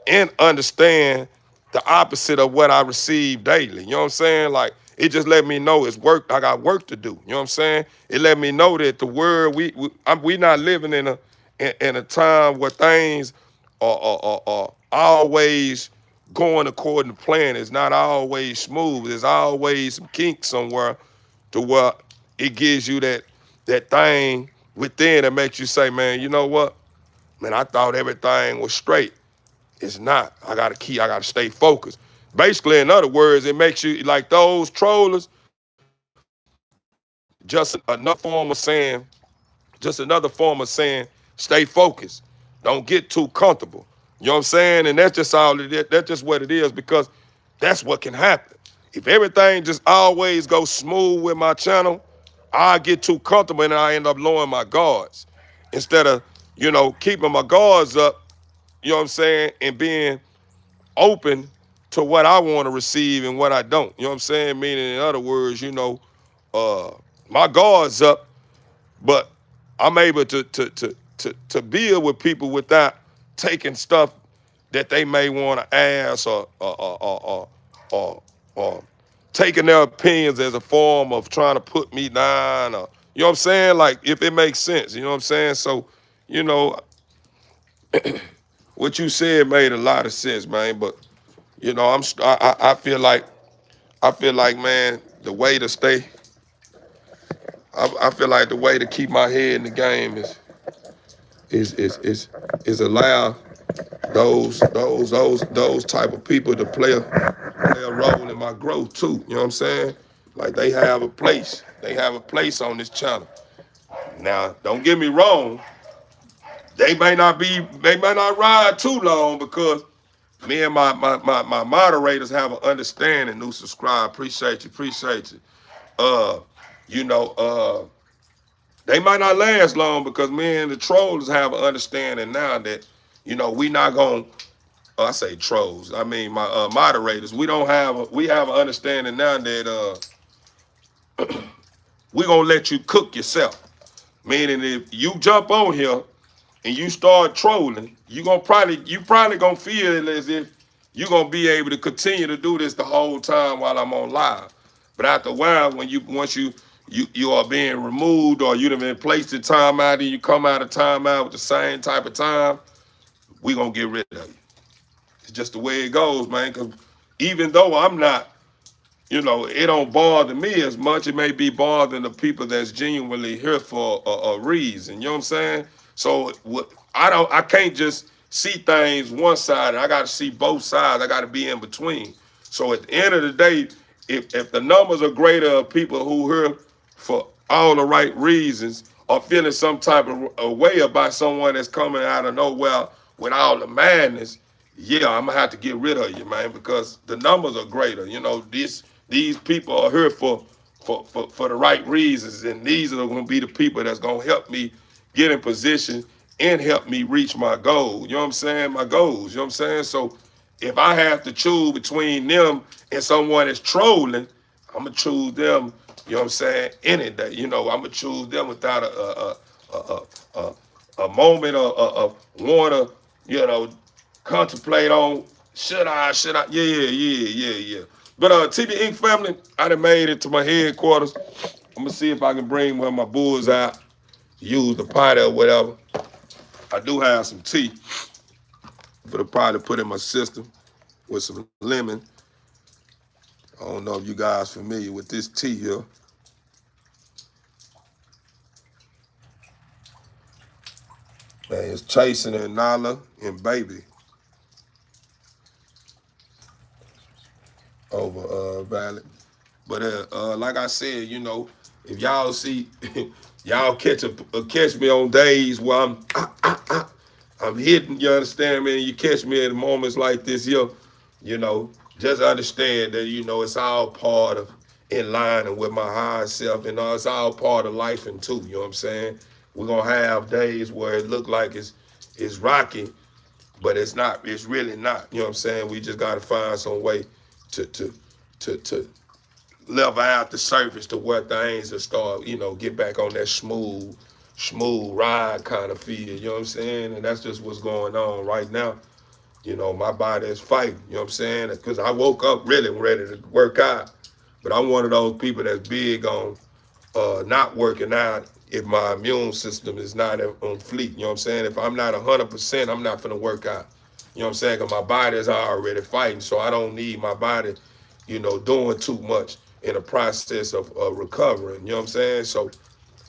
and understand the opposite of what I receive daily. You know what I'm saying? Like it just let me know it's work. I got work to do. You know what I'm saying? It let me know that the world we not living in a time where things are always going according to plan. It's not always smooth. There's always some kink somewhere to where it gives you that thing within that makes you say, man, you know what? Man, I thought everything was straight. It's not. I gotta stay focused. Basically, in other words, it makes you like those trollers, just another form of saying, stay focused. Don't get too comfortable. You know what I'm saying? And that's just all it is. That's just what it is because that's what can happen. If everything just always goes smooth with my channel, I get too comfortable and I end up lowering my guards. Instead of, keeping my guards up, you know what I'm saying, and being open to what I want to receive and what I don't. You know what I'm saying? Meaning, in other words, uh, my guard's up, but I'm able to build with people without taking stuff that they may want to ask or taking their opinions as a form of trying to put me down or you know what I'm saying? Like if it makes sense, you know what I'm saying? So, you know, what you said made a lot of sense, man. But I feel like, man, the way to stay, I feel like the way to keep my head in the game is is is is allow those type of people to play a role in my growth too. You know what I'm saying? Like they have a place. They have a place on this channel. Now, don't get me wrong. They may not ride too long because me and my moderators have an understanding. New subscribe, appreciate you. Uh, you know, they might not last long because me and the trolls have an understanding now that we not gonna. I say trolls. I mean my moderators. We don't have. We have an understanding now that we're gonna let you cook yourself. Meaning if you jump on here and you start trolling, you probably gonna feel as if you're gonna be able to continue to do this the whole time while I'm on live. But after a while, when you are being removed or you've been placed in timeout and you come out of timeout with the same type of time, we gonna get rid of you. It's just the way it goes, man. Cause even though I'm not, it don't bother me as much. It may be bothering the people that's genuinely here for a reason. You know what I'm saying? So I can't just see things one side. I got to see both sides. I got to be in between. So at the end of the day, if the numbers are greater of people who here for all the right reasons or feeling some type of a way about someone that's coming out of nowhere with all the madness, yeah, I'm gonna have to get rid of you, man, because the numbers are greater. These people are here for the right reasons, and these are gonna be the people that's gonna help me get in position and help me reach my goal. You know what I'm saying? My goals. You know what I'm saying? So if I have to choose between them and someone that's trolling, I'm gonna choose them. You know what I'm saying? Any day. I'm gonna choose them without a, a, a moment of wanna, you know, contemplate on should I? Yeah, yeah. But TB Inc. family, I done made it to my headquarters. I'm gonna see if I can bring one of my bulls out, use the pot or whatever. I do have some tea for the pot to put in my system with some lemon. I don't know if you guys familiar with this tea here. Man, it's Chasing and Nala and Baby over Valley. But like I said, if y'all see, y'all catch me on days where I'm hitting. You understand me? And you catch me at moments like this here. You know, just understand that it's all part of in line and with my higher self, and it's all part of life and too. You know what I'm saying? We're gonna have days where it look like it's rocky, but it's not. It's really not. You know what I'm saying? We just gotta find some way to to level out the surface to where things will start, get back on that smooth ride kind of feel. You know what I'm saying? And that's just what's going on right now. My body is fighting. You know what I'm saying? Because I woke up really ready to work out, but I'm one of those people that's big on not working out if my immune system is not on fleek. You know what I'm saying? If I'm not 100%, I'm not finna work out. You know what I'm saying? Because my body is already fighting, so I don't need my body, doing too much in the process of recovering. You know what I'm saying? So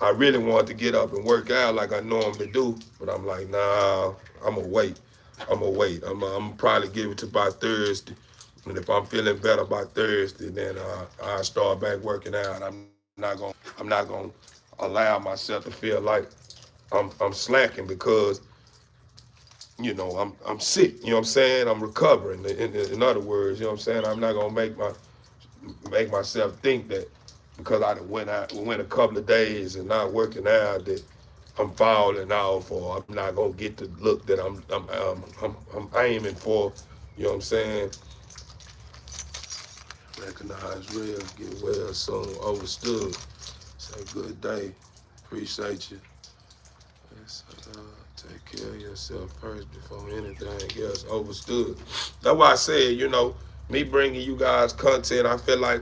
I really wanted to get up and work out like I normally do, but I'm like, nah, I'm gonna wait. I'm probably give it to by Thursday, and if I'm feeling better by Thursday, then I start back working out. I'm not gonna allow myself to feel like I'm slacking because I'm sick. You know what I'm saying? I'm recovering. In other words, you know what I'm saying? I'm not gonna make myself think that because I went a couple of days and not working out that I'm falling off or I'm not gonna get the look that I'm aiming for. You know what I'm saying? Recognize real, get well soon, overstood. Say good day, appreciate you. Yes, take care of yourself first before anything else. Overstood. That's why I said, me bringing you guys content, I feel like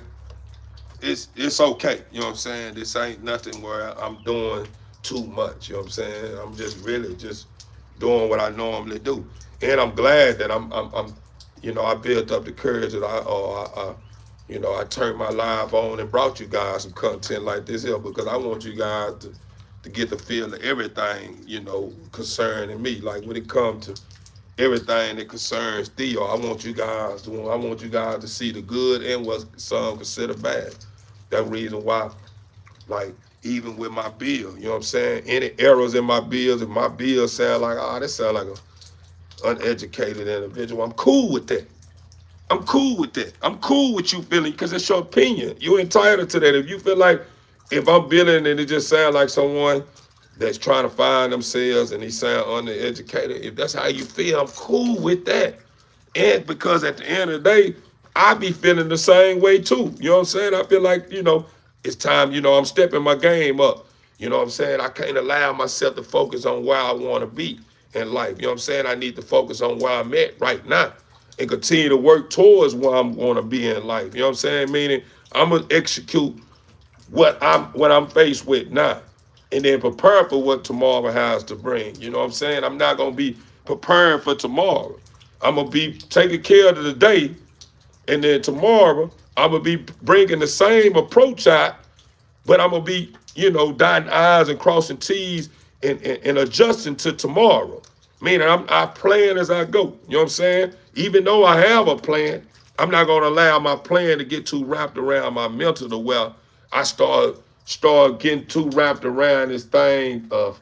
it's okay. You know what I'm saying? This ain't nothing where I'm doing too much. You know what I'm saying? I'm just really just doing what I normally do, and I'm glad that I'm I built up the courage that I turned my live on and brought you guys some content like this here because I want you guys to get the feel of everything concerning me. Like when it comes to everything that concerns THEO, I want you guys to see the good and what some consider bad. That reason why, like, even with my bill, you know what I'm saying? Any errors in my bills, if my bills sound like, this sound like an uneducated individual, I'm cool with that. I'm cool with that. I'm cool with you feeling, because it's your opinion. You're entitled to that. If you feel like, if I'm billing and it just sound like someone that's trying to find themselves and they sound undereducated, if that's how you feel, I'm cool with that. And because at the end of the day, I be feeling the same way too. You know what I'm saying? I feel like, It's time, I'm stepping my game up. You know what I'm saying? I can't allow myself to focus on where I want to be in life. You know what I'm saying? I need to focus on where I'm at right now and continue to work towards where I'm going to be in life. You know what I'm saying? Meaning I'm gonna execute what I'm faced with now, and then prepare for what tomorrow has to bring. You know what I'm saying? I'm not gonna be preparing for tomorrow. I'm gonna be taking care of the day, and then tomorrow I'm gonna be bringing the same approach out, but I'm gonna be, dotting I's and crossing T's and adjusting to tomorrow. Meaning I plan as I go. You know what I'm saying? Even though I have a plan, I'm not gonna allow my plan to get too wrapped around my mental to where I start getting too wrapped around this thing of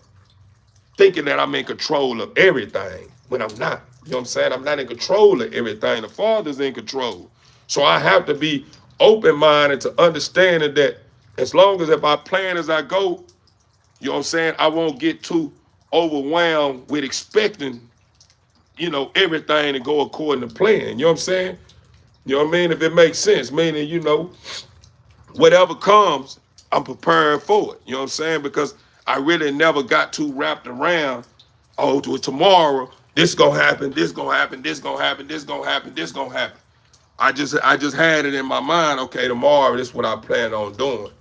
thinking that I'm in control of everything when I'm not. You know what I'm saying? I'm not in control of everything. The Father's in control. So I have to be open-minded to understanding that as long as if I plan as I go, you know what I'm saying, I won't get too overwhelmed with expecting, everything to go according to plan. You know what I'm saying? You know what I mean? If it makes sense, meaning, whatever comes, I'm preparing for it. You know what I'm saying? Because I really never got too wrapped around, oh, to tomorrow, this gonna happen, this gonna happen, this gonna happen, this gonna happen, this gonna happen. I just had it in my mind, okay, tomorrow, this is what I plan on doing.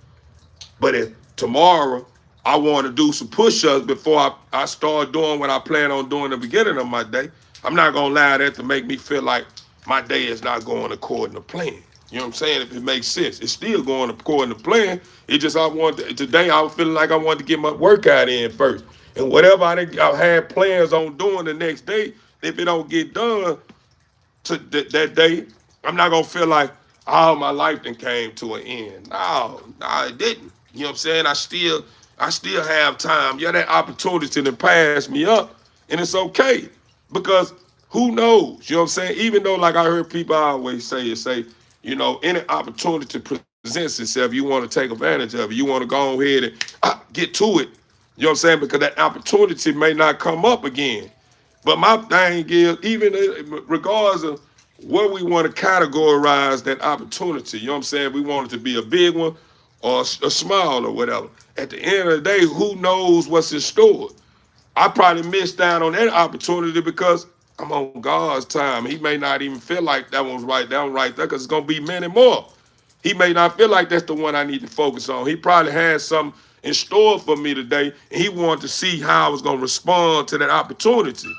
But if tomorrow I want to do some push-ups before I start doing what I plan on doing at the beginning of my day, I'm not gonna allow that to make me feel like my day is not going according to plan. You know what I'm saying? If it makes sense, it's still going according to plan. It just today I was feeling like I wanted to get my workout in first, and whatever I had plans on doing the next day, if it don't get done, to that day, I'm not gonna feel like all my life then came to an end. No, it didn't. You know what I'm saying? I still have time. Yeah, that opportunity to pass me up, and it's okay because who knows? You know what I'm saying? Even though, like I heard people always say, any opportunity presents itself, you want to take advantage of it. You want to go ahead and get to it. You know what I'm saying? Because that opportunity may not come up again. But my thing is, even regardless of where we want to categorize that opportunity, you know what I'm saying? We want it to be a big one or a small or whatever. At the end of the day, who knows what's in store? I probably missed out on that opportunity because I'm on God's time. He may not even feel like that one's right down right there because it's going to be many more. He may not feel like that's the one I need to focus on. He probably had something in store for me today, and he wanted to see how I was going to respond to that opportunity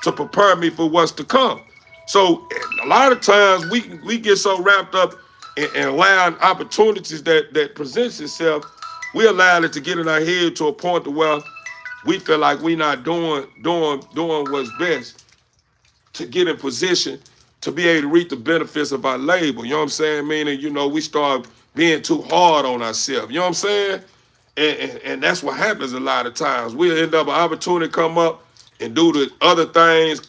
to prepare me for what's to come. So a lot of times we get so wrapped up in allowing opportunities that presents itself, we allow it to get in our head to a point to where we feel like we not doing what's best to get in position to be able to reap the benefits of our labor. You know what I'm saying? Meaning, we start being too hard on ourselves. You know what I'm saying? And that's what happens a lot of times. We'll end up an opportunity come up and do the other things,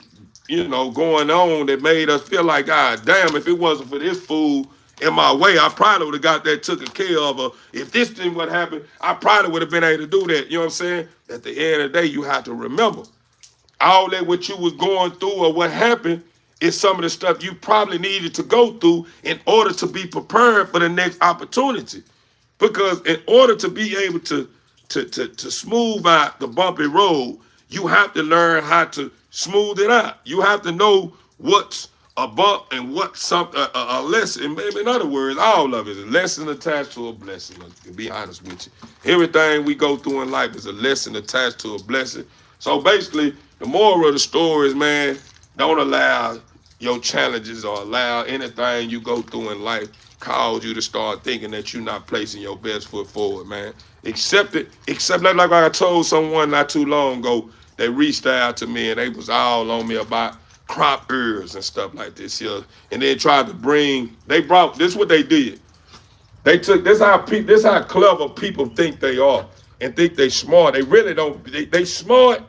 going on that made us feel like, God damn, if it wasn't for this fool in my way, I probably would have got that taken care of. Or if this thing would happen, I probably would have been able to do that. You know what I'm saying? At the end of the day, you have to remember all that what you was going through or what happened is some of the stuff you probably needed to go through in order to be prepared for the next opportunity. Because in order to be able to smooth out the bumpy road, you have to learn how to smooth it out. You have to know what's a bump and what's something a lesson. In other words, all of it is a lesson attached to a blessing. To be honest with you, everything we go through in life is a lesson attached to a blessing. So basically, the moral of the story is, man, don't allow your challenges or allow anything you go through in life cause you to start thinking that you're not placing your best foot forward, man. Accept it. Accept that. Like I told someone not too long ago, they reached out to me and they was all on me about crop herbs and stuff like this here, and they tried to brought this is what they did. They took this how clever people think they are and think they smart. They really don't. They smart,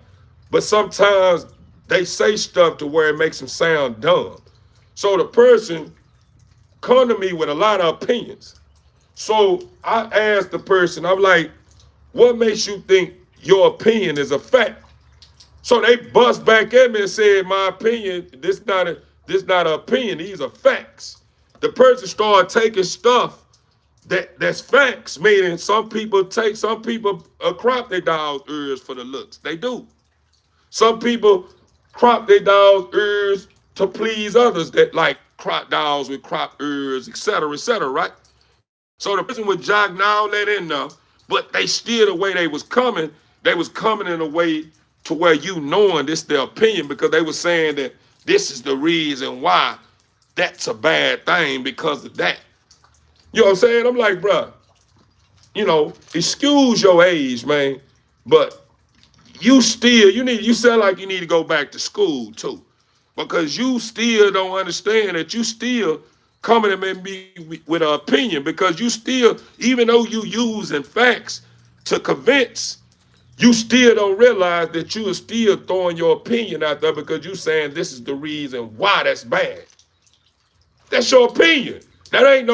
but sometimes they say stuff to where it makes them sound dumb. So the person come to me with a lot of opinions. So I asked the person, I'm like, what makes you think your opinion is a fact? So they bust back at me and said, my opinion, this not an opinion, these are facts. The person started taking stuff That's facts. Meaning some people crop their dog's ears for the looks. They do. Some people crop their dog's ears to please others that like crop dogs with crop ears, etc., right? So the person would jog now that in there, but they still the way they was coming in a way to where you knowing this their opinion because they were saying that this is the reason why that's a bad thing because of that. You know what I'm saying? I'm like, bruh, excuse your age, man, but you sound like you need to go back to school too. Because you still don't understand that you still coming at me with an opinion because you still, even though you using facts to convince, you still don't realize that you are still throwing your opinion out there because you saying this is the reason why that's bad. That's your opinion. That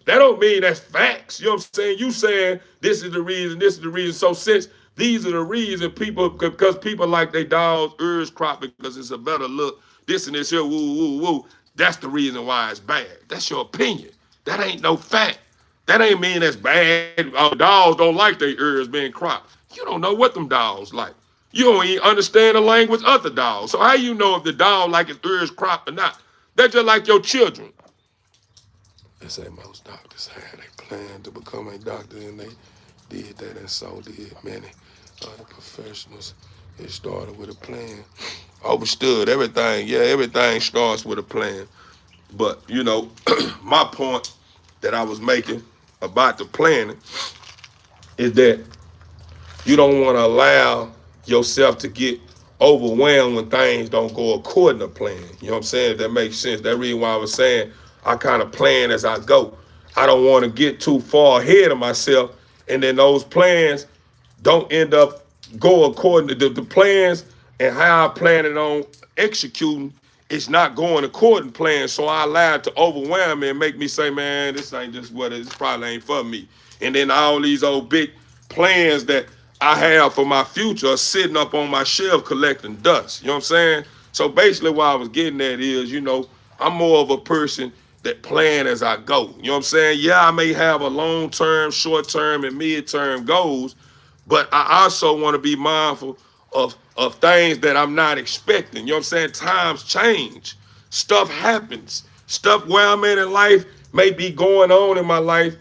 don't mean that's facts. You know what I'm saying? You saying this is the reason. So since these are the reason because people like their dogs ears crop because it's a better look, this and this here, woo, woo, woo. That's the reason why it's bad. That's your opinion. That ain't no fact. That ain't mean that's bad. Dogs don't like their ears being cropped. You don't know what them dogs like. You don't even understand the language of the dog. So how you know if the dog like his ears cropped or not? That's just like your children. They say most doctors had a plan to become a doctor, and they did that, and so did many other professionals. It started with a plan. Overstood everything. Yeah, everything starts with a plan. But my point that I was making about the planning is that you don't want to allow yourself to get overwhelmed when things don't go according to plan. You know what I'm saying? If that makes sense. That reason why I was saying I kind of plan as I go. I don't want to get too far ahead of myself, and then those plans don't end up go according to the plans and how I plan it on executing. It's not going according to plan, so I allow it to overwhelm me and make me say, man, this ain't just what it is. This probably ain't for me. And then all these old big plans that I have for my future are sitting up on my shelf collecting dust. You know what I'm saying? So basically what I was getting at is, I'm more of a person that plan as I go. You know what I'm saying? Yeah, I may have a long term, short term, and mid term goals, but I also want to be mindful of things that I'm not expecting. You know what I'm saying? Times change. Stuff happens. Stuff where I'm at in life may be going on in my life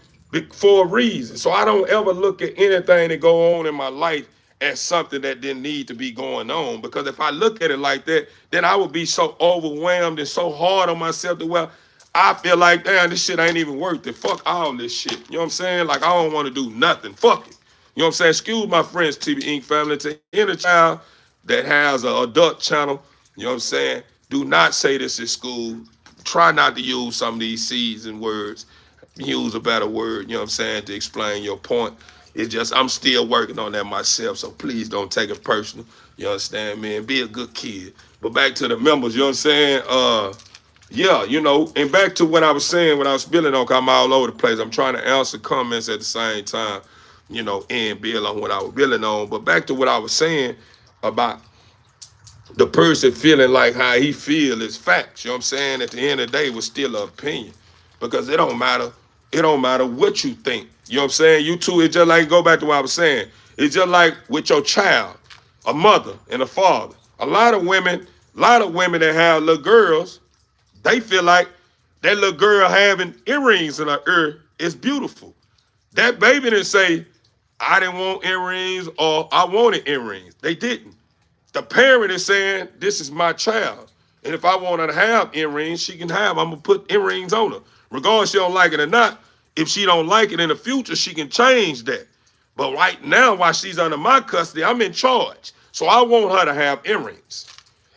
for a reason. So I don't ever look at anything that go on in my life as something that didn't need to be going on. Because if I look at it like that, then I would be so overwhelmed and so hard on myself that, well, I feel like, damn, this shit ain't even worth it. Fuck all this shit. You know what I'm saying? Like, I don't want to do nothing. Fuck it. You know what I'm saying? Excuse my friends, TV Inc. family, to any child that has an adult channel, you know what I'm saying? Do not say this at school. Try not to use some of these C's and words. Use a better word, you know what I'm saying, to explain your point. It's just I'm still working on that myself, so please don't take it personal. You understand, man? Be a good kid. But back to the members, you know what I'm saying? Yeah, and back to what I was saying when I was spilling on, 'cause I'm all over the place. I'm trying to answer comments at the same time, and build on what I was building on. But back to what I was saying about the person feeling like how he feel is facts. You know what I'm saying? At the end of the day, it was still an opinion. Because it don't matter. It don't matter what you think. You know what I'm saying? You too, it's just like, go back to what I was saying. It's just like with your child, a mother and a father. A lot of women that have little girls, they feel like that little girl having earrings in her ear is beautiful. That baby didn't say, I didn't want earrings or I wanted earrings. They didn't. The parent is saying, this is my child. And if I want her to have earrings, she can have. I'm going to put earrings on her. Regardless she don't like it or not, if she don't like it in the future, she can change that. But right now, while she's under my custody, I'm in charge. So I want her to have earrings.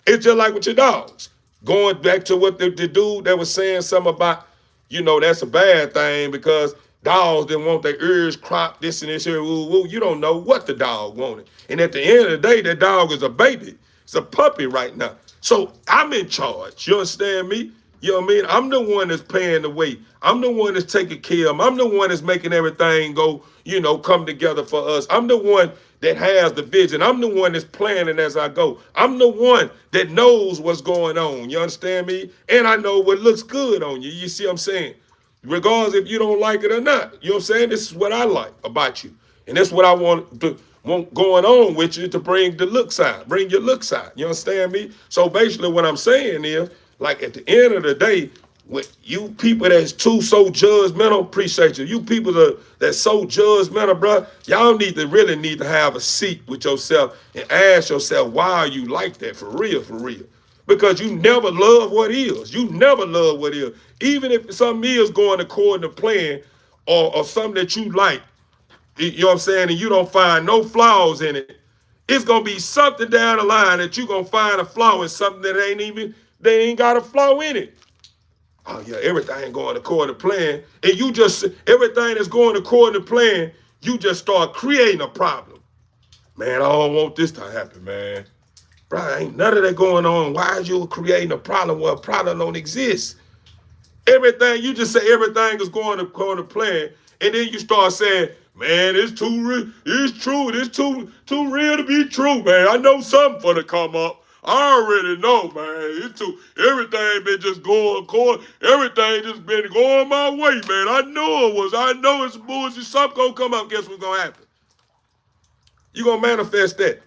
It's just like with your dogs. Going back to what the dude that was saying something about, that's a bad thing because dogs didn't want their ears cropped, this and this here. Woo, woo. You don't know what the dog wanted. And at the end of the day, that dog is a baby. It's a puppy right now. So I'm in charge. You understand me? You know what I mean? I'm the one that's paying the way. I'm the one that's taking care of them. I'm the one that's making everything go, come together for us. I'm the one that has the vision. I'm the one that's planning as I go. I'm the one that knows what's going on. You understand me? And I know what looks good on you. You see what I'm saying? regardless if you don't like it or not. You know what I'm saying? This is what I like about you. And that's what I want going on with you, to bring the look side, bring your look side. You understand me? So basically what I'm saying is, like at the end of the day, with you people that's too so judgmental, appreciate you. You people that's so judgmental, bro, y'all really need to have a seat with yourself and ask yourself, why are you like that, for real, for real? Because you never love what is. You never love what is. Even if something is going according to plan, or something that you like, you know what I'm saying, and you don't find no flaws in it, it's gonna be something down the line that you're gonna find a flaw in something that they ain't got a flaw in it. Oh yeah, everything going according to plan, and you just, everything that's going according to plan, you just start creating a problem. Man, I don't want this to happen, man. Bro, ain't none of that going on. Why is you creating a problem where a problem don't exist? Everything, you just say everything is going according to plan, and then you start saying, man, it's too real, it's true, it's too real to be true, man. I know something for to come up. I already know, man. It's too, everything been just going according, everything just been going my way, man. I know it's bullshit. Something gonna come up. Guess what's gonna happen? You gonna manifest that,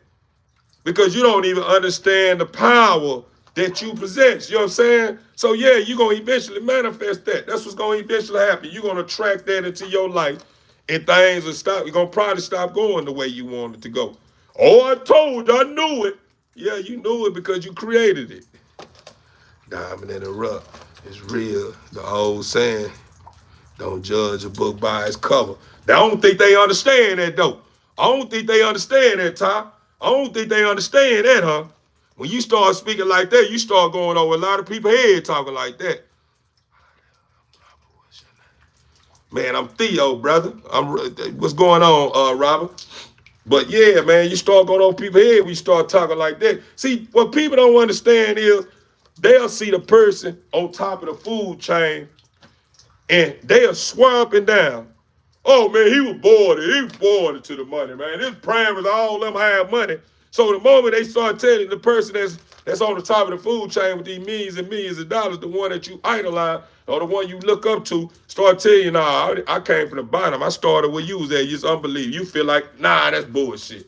because you don't even understand the power that you possess. You know what I'm saying? So yeah, you're going to eventually manifest that. That's what's going to eventually happen. You're going to attract that into your life, and things will stop. You're going to probably stop going the way you want it to go. Oh, I told you, I knew it. Yeah, you knew it because you created it. Diamond in the rough. It's real. The old saying, don't judge a book by its cover. I don't think they understand that, though. I don't think they understand that, Ty. I don't think they understand that, huh? When you start speaking like that, you start going over a lot of people's head talking like that. Man, I'm Theo, brother. What's going on, Robert? But yeah, man, you start going over people's head when you start talking like that. See, what people don't understand is they'll see the person on top of the food chain, and they'll swear up and down. Oh man, he was bored. He was bored to the money, man. His parameters, all of them have money. So the moment they start telling the person that's on the top of the food chain with these millions and millions of dollars, the one that you idolize or the one you look up to, start telling you, nah, I came from the bottom. I started where you was at. It's unbelievable. You feel like, nah, that's bullshit.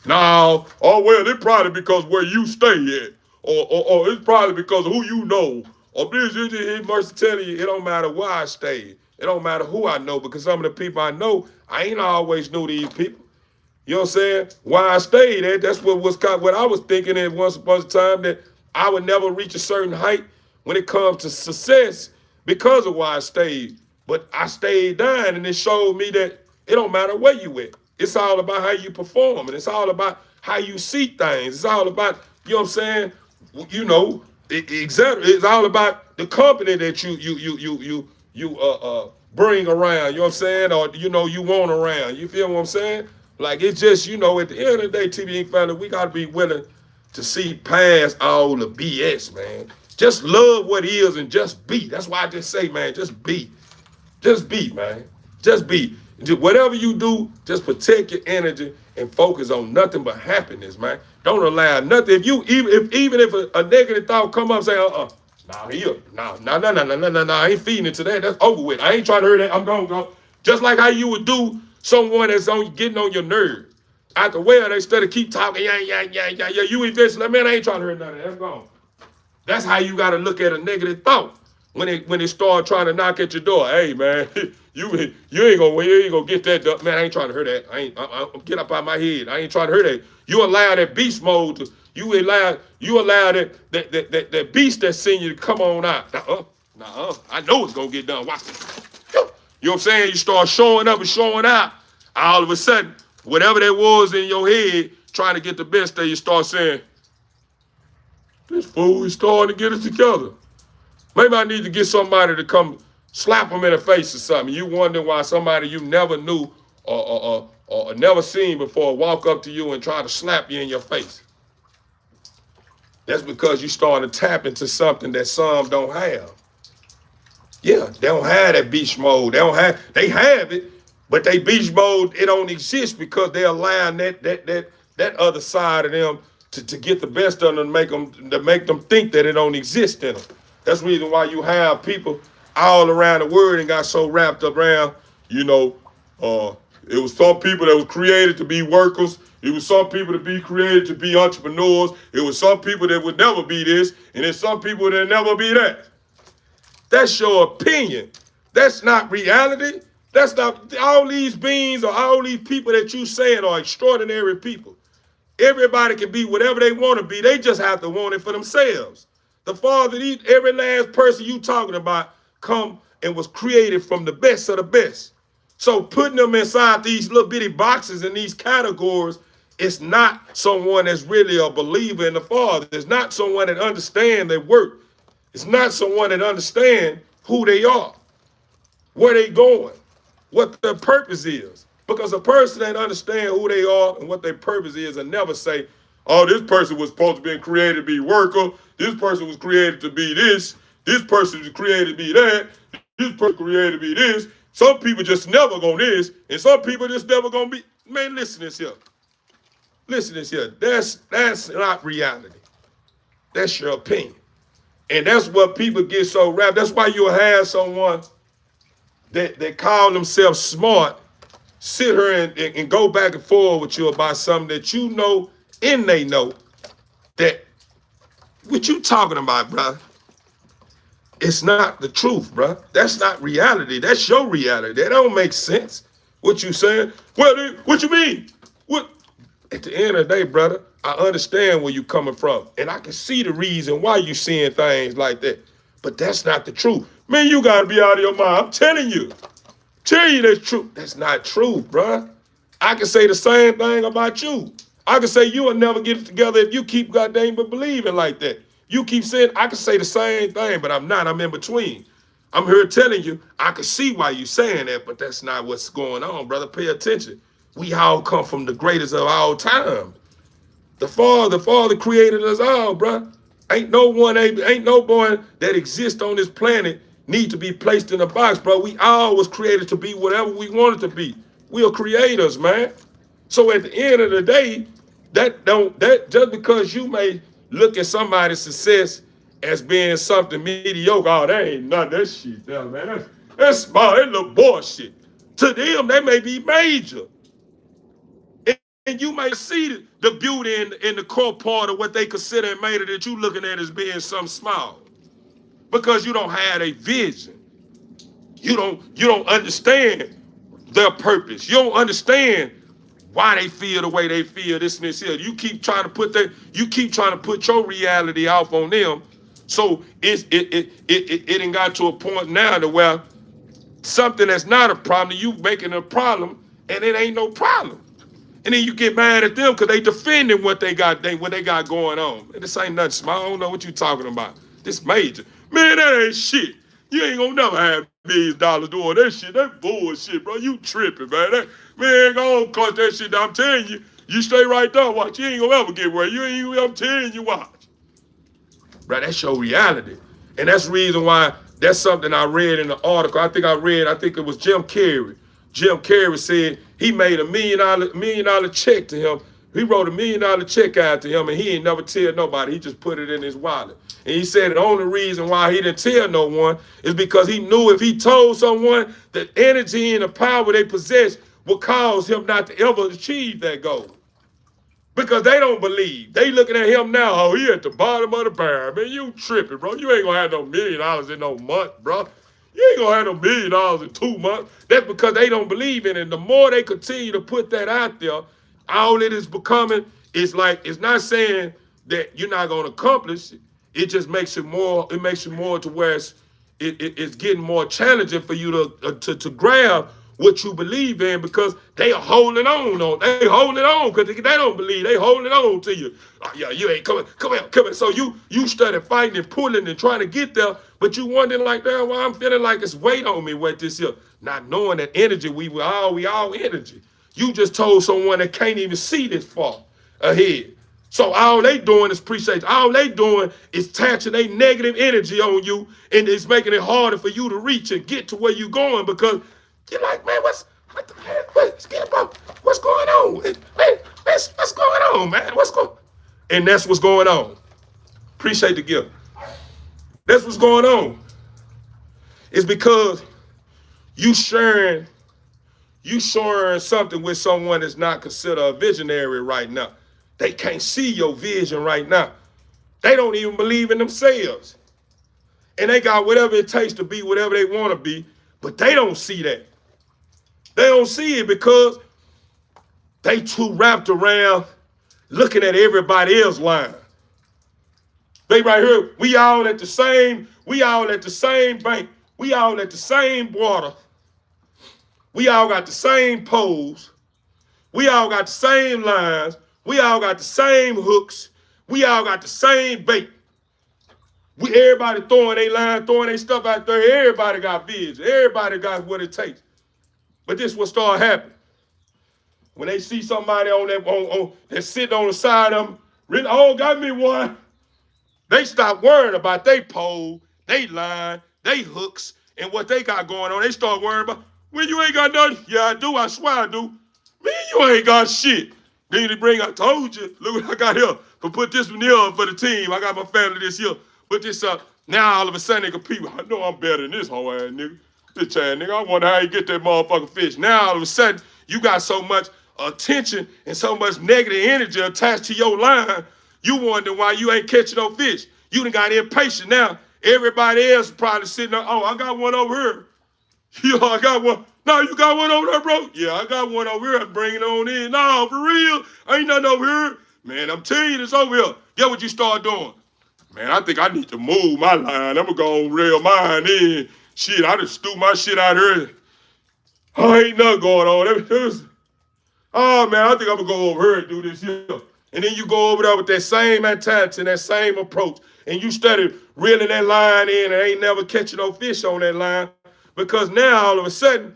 No, oh well, it's probably because where you stay at, or it's probably because of who you know, or this mercy telling you, it don't matter where I stay, it don't matter who I know, because some of the people I know, I ain't always knew these people. You know what I'm saying? Why I stayed at, that's what I was thinking at once upon a time, that I would never reach a certain height when it comes to success because of why I stayed. But I stayed down, and it showed me that it don't matter where you at. It's all about how you perform, and it's all about how you see things. It's all about, you know what I'm saying? You know, exactly. It's all about the company that you bring around. You know what I'm saying? Or you want around. You feel what I'm saying? Like, it's just, at the end of the day, TBE family, we gotta be willing to see past all the BS, man. Just love what is and just be. That's why I just say, man, just be. Just be, man. Just be. Whatever you do, just protect your energy and focus on nothing but happiness, man. Don't allow nothing. Even if a negative thought come up, say, nah, here, nah, I ain't feeding into that. That's over with. I ain't trying to hear that. I'm gonna go. Just like how you would do someone that's getting on your nerves. After well, they instead of keep talking, yeah, you eventually, man, I ain't trying to hear none of that. That's gone. That's how you got to look at a negative thought when they start trying to knock at your door. Hey man, you ain't gonna get that, man. I ain't trying to hear that. I get up out of my head. I ain't trying to hear that. You allow that beast mode to. You allow that beast that's in you to come on out. I know it's gonna get done. Watch this. You know what I'm saying? You start showing up and showing out. All of a sudden, whatever that was in your head, trying to get the best of you, start saying, this fool is starting to get it together. Maybe I need to get somebody to come slap him in the face or something. You wonder why somebody you never knew or never seen before walk up to you and try to slap you in your face. That's because you starting to tap into something that some don't have. Yeah, they don't have that beast mode. They have it, but they beast mode, it don't exist because they allow that other side of them to get the best of them, to make them think that it don't exist in them. That's the reason why you have people all around the world and got so wrapped up around, you know, uh, it was some people that was created to be workers. It was some people to be created to be entrepreneurs. It was some people that would never be this, and there's some people that never be that. That's your opinion. That's not reality. That's not all these beings or all these people that you saying are extraordinary people. Everybody can be whatever they want to be. They just have to want it for themselves. The Father, every last person you talking about come and was created from the best of the best. So putting them inside these little bitty boxes and these categories, it's not someone that's really a believer in the Father. It's not someone that understands their work. It's not someone that understands who they are, where they going, what their purpose is. Because a person that understands who they are and what their purpose is and never say, oh, this person was supposed to be created to be worker, this person was created to be this person was created to be that, this person created to be this. Some people just never gonna this, and some people just never gonna be. Man, listen to this here. Listen to this here. That's not reality. That's your opinion. And that's what people get so wrapped. That's why you'll have someone that call themselves smart sit here and go back and forth with you about something that you know and they know that what you talking about, bro, it's not the truth, bro. That's not reality. That's your reality. That don't make sense. What you saying? Well, what you mean? What? At the end of the day, brother, I understand where you coming from. And I can see the reason why you seeing things like that. But that's not the truth. Man, you got to be out of your mind. I'm telling you. Tell you that's true. That's not true, bruh. I can say the same thing about you. I can say you will never get it together if you keep goddamn but believing like that. You keep saying, I can say the same thing, but I'm not. I'm in between. I'm here telling you, I can see why you saying that, but that's not what's going on, brother. Pay attention. We all come from the greatest of all time. The Father created us all, bruh. Ain't no one that exists on this planet need to be placed in a box, bro. We all was created to be whatever we wanted to be. We are creators, man. So at the end of the day, that just because you may look at somebody's success as being something mediocre, oh, that ain't nothing. That shit there, man. That's small. That little bullshit. To them, they may be major. And you may see the beauty in the core part of what they consider and made it that you looking at as being something small. Because you don't have a vision. You don't understand their purpose. You don't understand why they feel the way they feel, this and this here. You keep trying to put your reality off on them. So it ain't got to a point now to where something that's not a problem, you making a problem, and it ain't no problem. And then you get mad at them because they defending what they got going on. And this ain't nothing small. I don't know what you talking about. This major. Man, that ain't shit. You ain't gonna never have $1 million doing that shit. That bullshit, bro. You tripping, man. Man, go on, cut that shit down. I'm telling you, you stay right there. Watch. You ain't gonna ever get where you ain't. I'm telling you, watch. Bro, that's your reality. And that's the reason why that's something I read in the article. I think it was Jim Carrey. Jim Carrey said he made $1 million check to him. He wrote $1 million check out to him, and he ain't never tell nobody. He just put it in his wallet. And he said the only reason why he didn't tell no one is because he knew if he told someone, the energy and the power they possess would cause him not to ever achieve that goal. Because they don't believe. They looking at him now, oh, he at the bottom of the barrel. Man, you tripping, bro. You ain't gonna have no $1 million in no month, bro. You ain't gonna have no $1 million in 2 months. That's because they don't believe in it. And the more they continue to put that out there, all it is becoming is like, it's not saying that you're not gonna accomplish it. It just makes it more, to where it's getting more challenging for you to grab what you believe in, because they are holding on. They holding on because they don't believe. They holding on to you. Oh, yeah, you ain't coming. Come here. So you started fighting and pulling and trying to get there, but you wondering like, damn, why I'm feeling like it's weight on me with this here. Not knowing that energy, we all energy. You just told someone that can't even see this far ahead. So all they doing is appreciate. All they doing is attaching a negative energy on you, and it's making it harder for you to reach and get to where you're going, because you're like, man, what's going on? Man, what's going on, man? And that's what's going on. Appreciate the gift. That's what's going on. It's because you sharing you sharing something with someone that's not considered a visionary right now. They can't see your vision right now. They don't even believe in themselves. And they got whatever it takes to be whatever they want to be, but they don't see that. They don't see it because they too wrapped around looking at everybody else's line. They right here, we all at the same bank, we all at the same water, we all got the same poles, we all got the same lines, we all got the same hooks, we all got the same bait. Everybody throwing their line, throwing their stuff out there. Everybody got vision. Everybody got what it takes. But this what start happening. When they see somebody that's sitting on the side of them, really, oh, got me one. They stop worrying about they pole, they line, they hooks, and what they got going on. They start worrying about, well, you ain't got nothing. Yeah, I do. I swear I do. Man, you ain't got shit. Then I told you, look what I got here. But put this one here for the team. I got my family this here. Put this up. Now all of a sudden, nigga, people, I know I'm better than this whole ass nigga. Bitch ass nigga, I wonder how you get that motherfucking fish. Now all of a sudden, you got so much attention and so much negative energy attached to your line, you wonder why you ain't catching no fish. You done got impatient now. Everybody else probably sitting there, oh, I got one over here. Yo, I got one. No, you got one over there, bro? Yeah, I got one over here. Bring it on in. No, for real. Ain't nothing over here. Man, I'm telling you, it's over here. Get what you start doing. Man, I think I need to move my line. I'm going to go and reel mine in. Shit, I just threw my shit out here. Oh, ain't nothing going on. Oh, man, I think I'm going to go over here and do this here. And then you go over there with that same mentality and that same approach. And you started reeling that line in and ain't never catching no fish on that line. Because now, all of a sudden,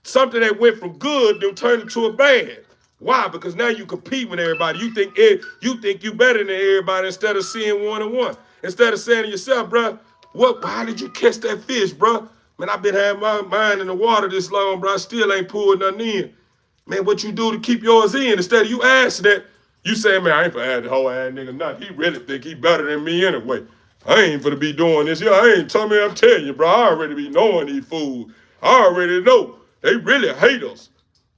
something that went from good then turned into a bad. Why? Because now you compete with everybody. You think you better than everybody instead of seeing one-on-one. Instead of saying to yourself, bro, why did you catch that fish, bro? Man, I've been having my mind in the water this long, bro. I still ain't pulled nothing in. Man, what you do to keep yours in? Instead of you asking that, you say, man, I ain't for add the whole ass nigga nothing. He really think he better than me anyway. I ain't for to be doing this. Yeah, I ain't telling me, I'm telling you, bro. I already be knowing these fools. I already know. They really hate us.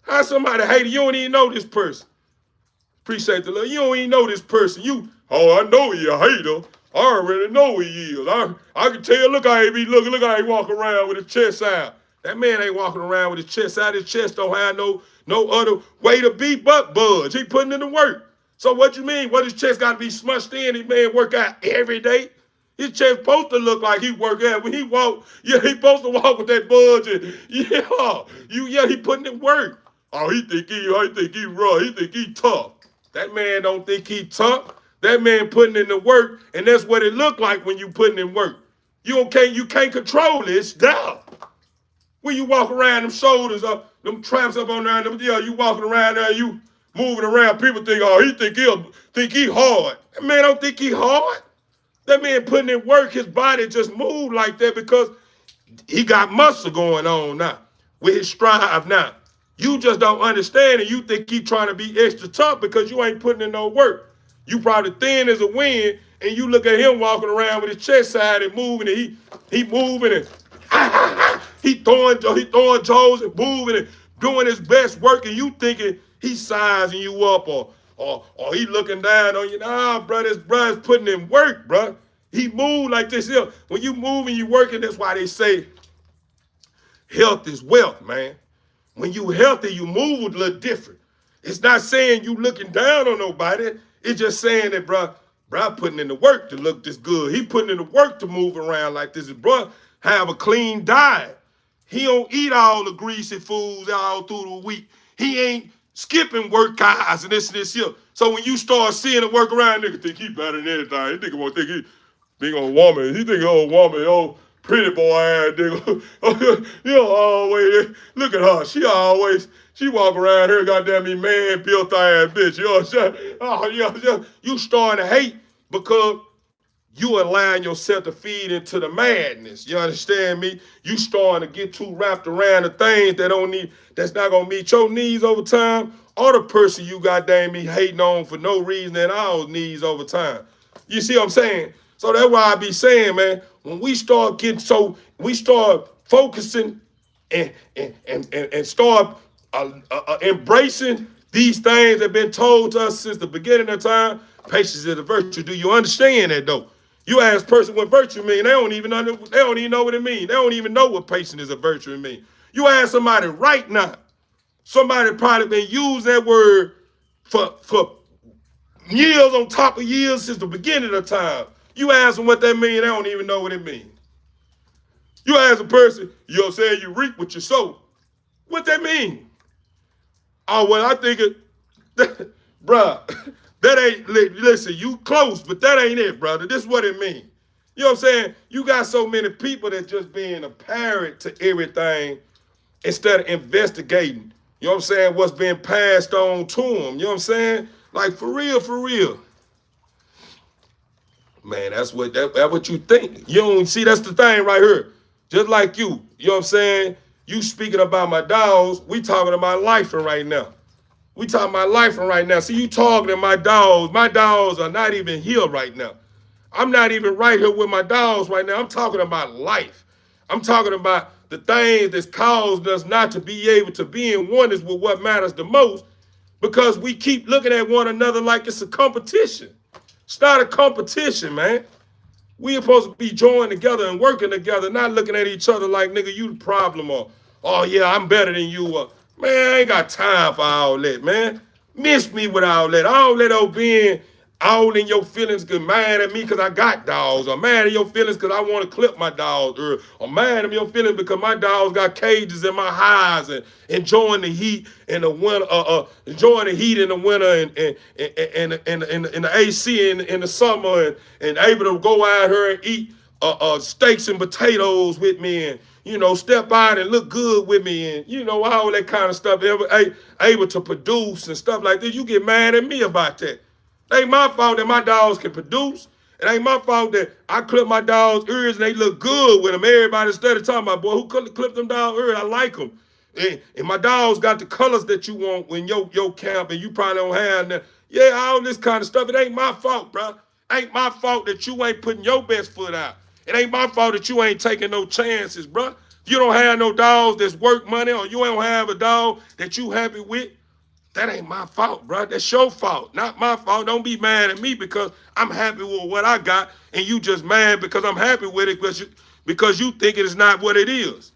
How somebody hate you? You don't even know this person. Appreciate the love. You don't even know this person. I know he a hater. I already know he is. I can tell, look how he be looking. Look how he walk around with his chest out. That man ain't walking around with his chest out. His chest don't have no other way to be but budge. He putting in the work. So what you mean? What his chest got to be smushed in? He man work out every day. His chest supposed to look like he work out. When he walk, yeah, he supposed to walk with that budge. And, he putting in work. Oh, he think he rough. He think he tough. That man don't think he tough. That man putting in the work, and that's what it look like when you putting in work. You can't control it. It's down. When you walk around, them shoulders up, them traps up on there, you walking around there, you moving around, people think, oh, he think he hard. That man don't think he hard. That man putting in work, his body just moved like that because he got muscle going on now with his strive now. You just don't understand and you think he trying to be extra tough because you ain't putting in no work. You probably thin as a wind and you look at him walking around with his chest side and moving and he moving and he throwing toes and moving and doing his best work and you thinking he's sizing you up or he looking down on you. Nah, bro, this bruh's putting in work, bro. He move like this here. When you move and you working, that's why they say health is wealth, man. When you healthy, you move a little different. It's not saying you looking down on nobody. It's just saying that, bro putting in the work to look this good. He putting in the work to move around like this. Bro have a clean diet. He don't eat all the greasy foods all through the week. He ain't skipping workouts and this here. So when you start seeing him work around, nigga think he better than anything. He think won't think he big old woman. He think old woman, old pretty boy ass nigga. Always look at her. She walk around here, goddamn me man built ass bitch. You starting to hate because you allowing yourself to feed into the madness. You understand me? You starting to get too wrapped around the things that's not gonna meet your needs over time, or the person you goddamn me hating on for no reason at all needs over time. You see what I'm saying? So that's why I be saying, man, when we start focusing and start embracing these things that have been told to us since the beginning of time, patience is a virtue. Do you understand that though? You ask a person what virtue mean, they don't even know what it means. They don't even know what patience is a virtue mean. You ask somebody right now, somebody probably been using that word for years on top of years since the beginning of time. You ask them what that means, they don't even know what it means. You ask a person, you'll say you reap what you sow. What that mean? Oh, well, I think it, bruh, that ain't, listen, you close, but that ain't it, brother. This is what it means. You know what I'm saying? You got so many people that just being a parrot to everything instead of investigating. You know what I'm saying? What's being passed on to them. You know what I'm saying? Like, for real, for real. Man, that's what you think. You don't see, that's the thing right here. Just like you know what I'm saying? You speaking about my dogs, we talking about life right now. We talking about life right now. See, you talking to my dogs are not even here right now. I'm not even right here with my dogs right now. I'm talking about life. I'm talking about the things that's caused us not to be able to be in oneness with what matters the most because we keep looking at one another like it's a competition. It's not a competition, man. We are supposed to be joined together and working together, not looking at each other like, nigga, you the problem, or, oh, yeah, I'm better than you. Man, I ain't got time for all that, man. Miss me with all that. All that old being all in your feelings, get mad at me because I got dogs, or mad at your feelings because I want to clip my dogs, or mad at your feelings because my dogs got cages in my highs and enjoying the heat in the winter, enjoying the heat in the winter and the AC in the summer and able to go out here and eat steaks and potatoes with me and step out and look good with me and all that kind of stuff, able to produce and stuff like this. You get mad at me about that. It ain't my fault that my dogs can produce. It ain't my fault that I clip my dogs' ears and they look good with them. Everybody started talking about, boy, who clipped them dogs' ears? I like them. And my dogs got the colors that you want when your camp and you probably don't have them. Yeah, all this kind of stuff. It ain't my fault, bro. Ain't my fault that you ain't putting your best foot out. It ain't my fault that you ain't taking no chances, bro. You don't have no dogs that's worth money or you don't have a dog that you happy with. That ain't my fault, bro. That's your fault, not my fault. Don't be mad at me because I'm happy with what I got, and you just mad because I'm happy with it because you think it is not what it is.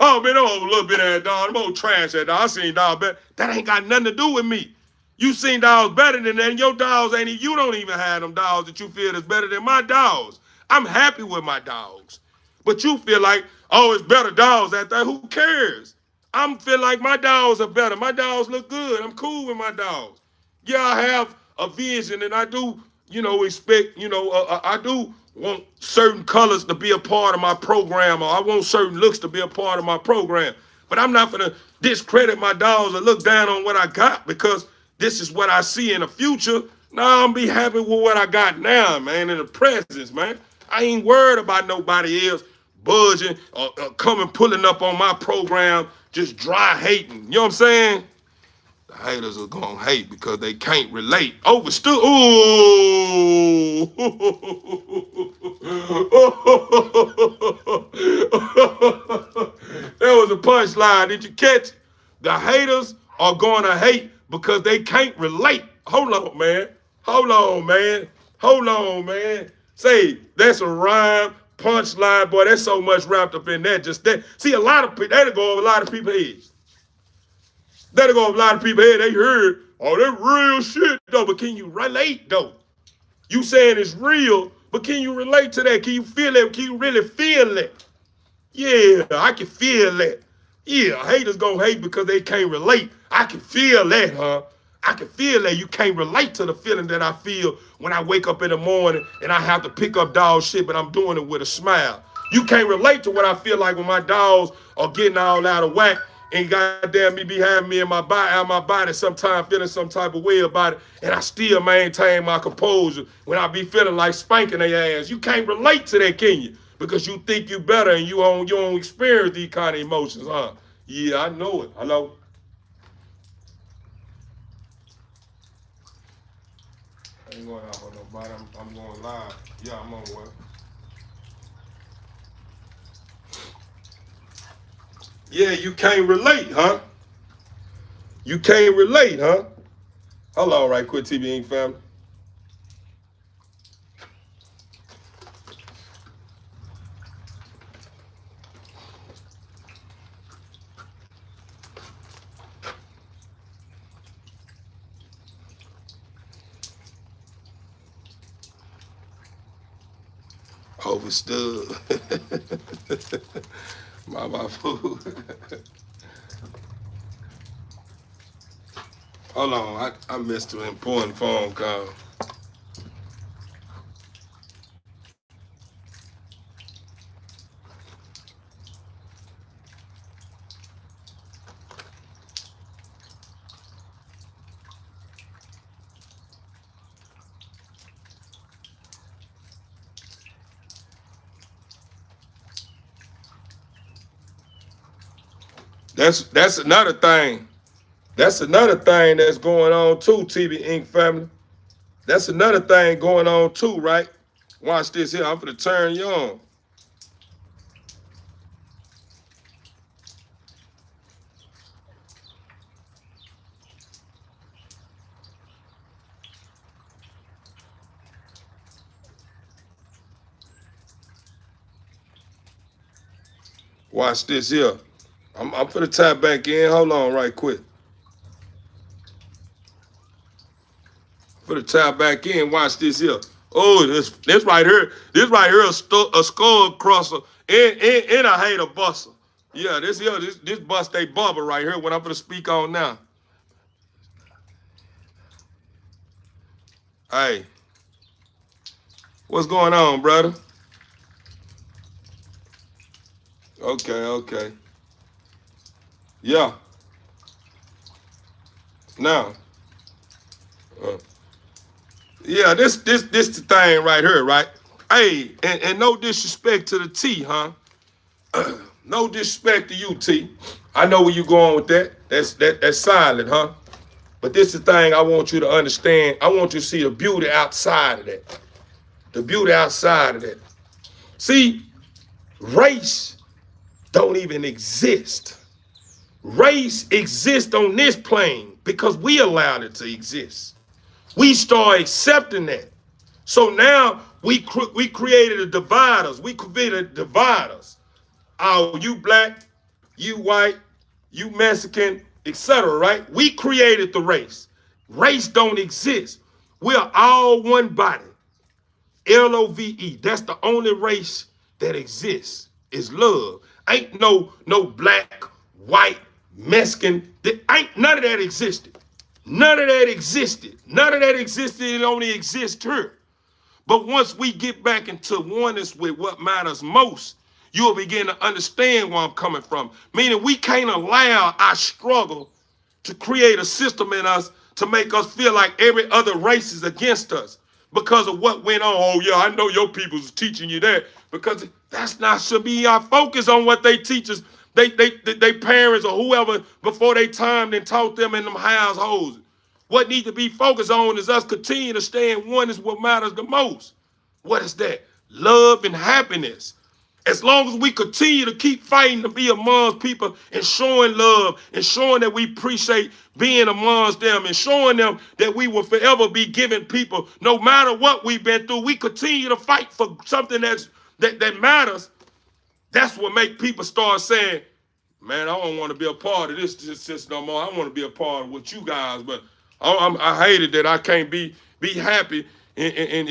Oh man, oh little bit of that dog, I'm old trash that dog. I seen dog better. That ain't got nothing to do with me. You seen dogs better than that, and your dogs ain't. You don't even have them dogs that you feel is better than my dogs. I'm happy with my dogs, but you feel like, oh, it's better dogs out there. Who cares? I'm feel like my dogs are better. My dogs look good. I'm cool with my dogs. Yeah, I have a vision, and I do, expect, I do want certain colors to be a part of my program, or I want certain looks to be a part of my program. But I'm not gonna discredit my dogs or look down on what I got because this is what I see in the future. Nah, I'm be happy with what I got now, man, in the presence, man. I ain't worried about nobody else budging or coming pulling up on my program just dry hating. You know what I'm saying? The haters are gonna hate because they can't relate. Overstood. Ooh. That was a punchline. Did you catch? The haters are gonna hate because they can't relate. Hold on, man. Hold on, man. Hold on, man. Say, that's a rhyme, punchline, boy. That's so much wrapped up in that. Just that. See, a lot of people, that'll go over a lot of people's heads. That'll go over a lot of people's heads. They heard, oh, that real shit, though. But can you relate, though? You saying it's real, but can you relate to that? Can you feel it? Can you really feel it? Yeah, I can feel that. Yeah, haters gonna hate because they can't relate. I can feel that, huh? I can feel that you can't relate to the feeling that I feel when I wake up in the morning and I have to pick up dog shit, but I'm doing it with a smile. You can't relate to what I feel like when my dogs are getting all out of whack and goddamn me be having me in my body, out my body, sometimes feeling some type of way about it, and I still maintain my composure when I be feeling like spanking their ass. You can't relate to that, can you? Because you think you better and you don't experience these kind of emotions, huh? Yeah, I know it. Hello? I ain't going out on nobody. I'm going live. Yeah, I'm on one. Yeah, you can't relate, huh? You can't relate, huh? Hold on right quick, TB Inc. family. Overstood. my food. Hold on, I missed an important phone call. That's another thing. That's another thing that's going on too, TB Inc. family. That's another thing going on too, right? Watch this here. I'm gonna turn you on. Watch this here. I'm gonna tap back in. Hold on, right quick. For the tap back in. Watch this here. Oh, this right here. This right here a skull crosser and a hater buster. Yeah, this bust a bubble right here. What I'm gonna speak on now. Hey, what's going on, brother? Okay, okay. Yeah. Now, uh, yeah, this the thing right here, right? Hey, and no disrespect to the T, huh? No disrespect to you, T. I know where you going with that. That's silent, huh? But this is the thing I want you to understand. I want you to see the beauty outside of that. The beauty outside of that. See, race don't even exist. Race exists on this plane because we allowed it to exist. We start accepting that. So now we created a dividers. We created dividers. Oh, you black, you white, you Mexican, etc. Right? We created the race. Race don't exist. We are all one body. LOVE. That's the only race that exists. Is love. Ain't no black, white, Mexican. Ain't none of that existed. None of that existed. None of that existed. It only exists here. But once we get back into oneness with what matters most, you'll begin to understand where I'm coming from. Meaning we can't allow our struggle to create a system in us to make us feel like every other race is against us because of what went on. Oh yeah, I know your people's teaching you that, because that's not should be our focus on what they teach us. They parents or whoever before they time and taught them in them households. What needs to be focused on is us continue to stay in one is what matters the most. What is that? Love and happiness. As long as we continue to keep fighting to be amongst people and showing love and showing that we appreciate being amongst them and showing them that we will forever be giving people, no matter what we've been through, we continue to fight for something that matters. That's what make people start saying, man, I don't want to be a part of this no more. I want to be a part of what you guys, but I hated that I can't be happy and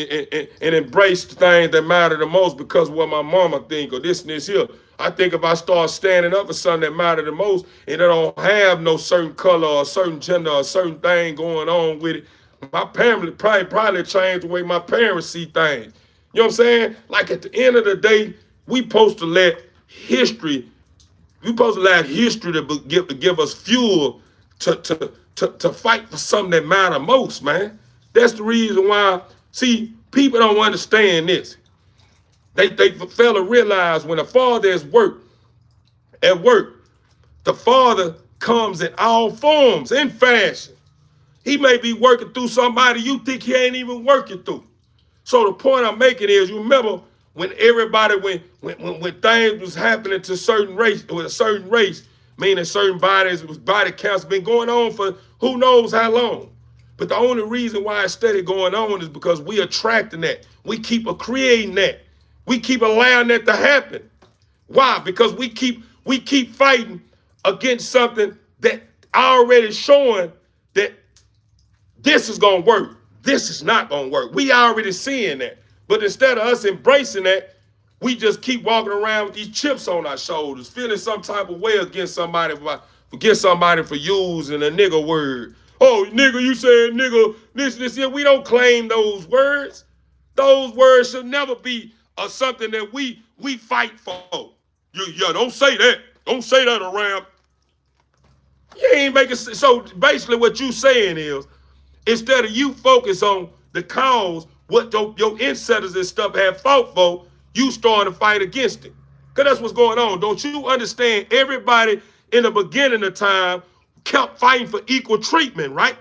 embrace the things that matter the most because of what my mama think or this and this here. I think if I start standing up for something that matter the most and it don't have no certain color or certain gender or certain thing going on with it, my family probably changed the way my parents see things. You know what I'm saying? Like at the end of the day, we supposed to let history we supposed to allow history to give us fuel to fight for something that matter most, man. That's the reason why. See, people don't understand this. They fail to realize when a father is at work, the father comes in all forms and fashion. He may be working through somebody you think he ain't even working through. So the point I'm making is, you remember when everybody, when things was happening to certain race, with a certain race, meaning certain body counts been going on for who knows how long. But the only reason why it's steady going on is because we attracting that. We keep creating that. We keep allowing that to happen. Why? Because we keep fighting against something that already showing that this is gonna work. This is not gonna work. We already seeing that. But instead of us embracing that, we just keep walking around with these chips on our shoulders, feeling some type of way against somebody for using a nigga word. Oh, nigga, you said nigga, this, yeah. We don't claim those words. Those words should never be something that we fight for. Yeah, don't say that. Don't say that around. You ain't making sense. So basically what you saying is, instead of you focus on the cause, what your ancestors and stuff have fought for, you starting to fight against it. Because that's what's going on. Don't you understand? Everybody in the beginning of time kept fighting for equal treatment, right?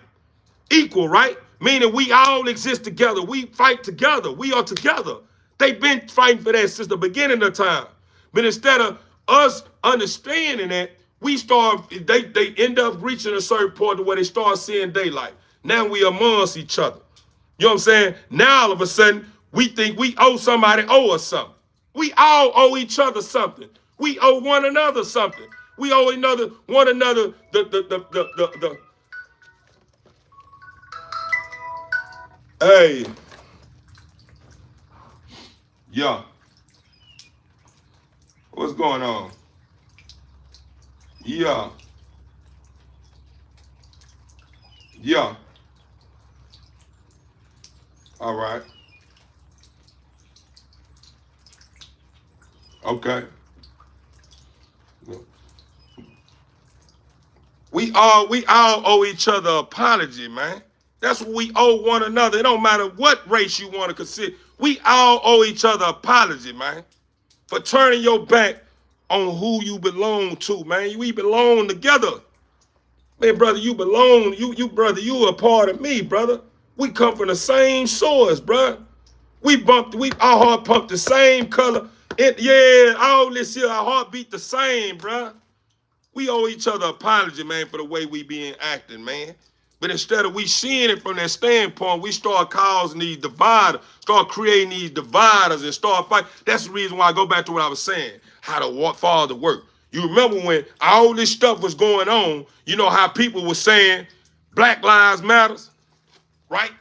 Equal, right? Meaning we all exist together. We fight together. We are together. They've been fighting for that since the beginning of time. But instead of us understanding that, they end up reaching a certain point where they start seeing daylight. Now we amongst each other. You know what I'm saying? Now all of a sudden, we think we owe us something. We all owe each other something. We owe one another something. We owe one another the hey, yeah. What's going on? Yeah. Yeah. All right. Okay. We all owe each other an apology, man. That's what we owe one another. It don't matter what race you want to consider. We all owe each other an apology, man, for turning your back on who you belong to, man. We belong together. Man, brother, you belong. Brother, you a part of me, brother. We come from the same source, brother. Our heart pumped the same color. Yeah, all this here, our heart beat the same, bruh. We owe each other an apology, man, for the way we being acting, man. But instead of we seeing it from that standpoint, we start causing these dividers, start creating these dividers and start fighting. That's the reason why I go back to what I was saying, how to father work. You remember when all this stuff was going on, you know how people were saying Black Lives Matters, right?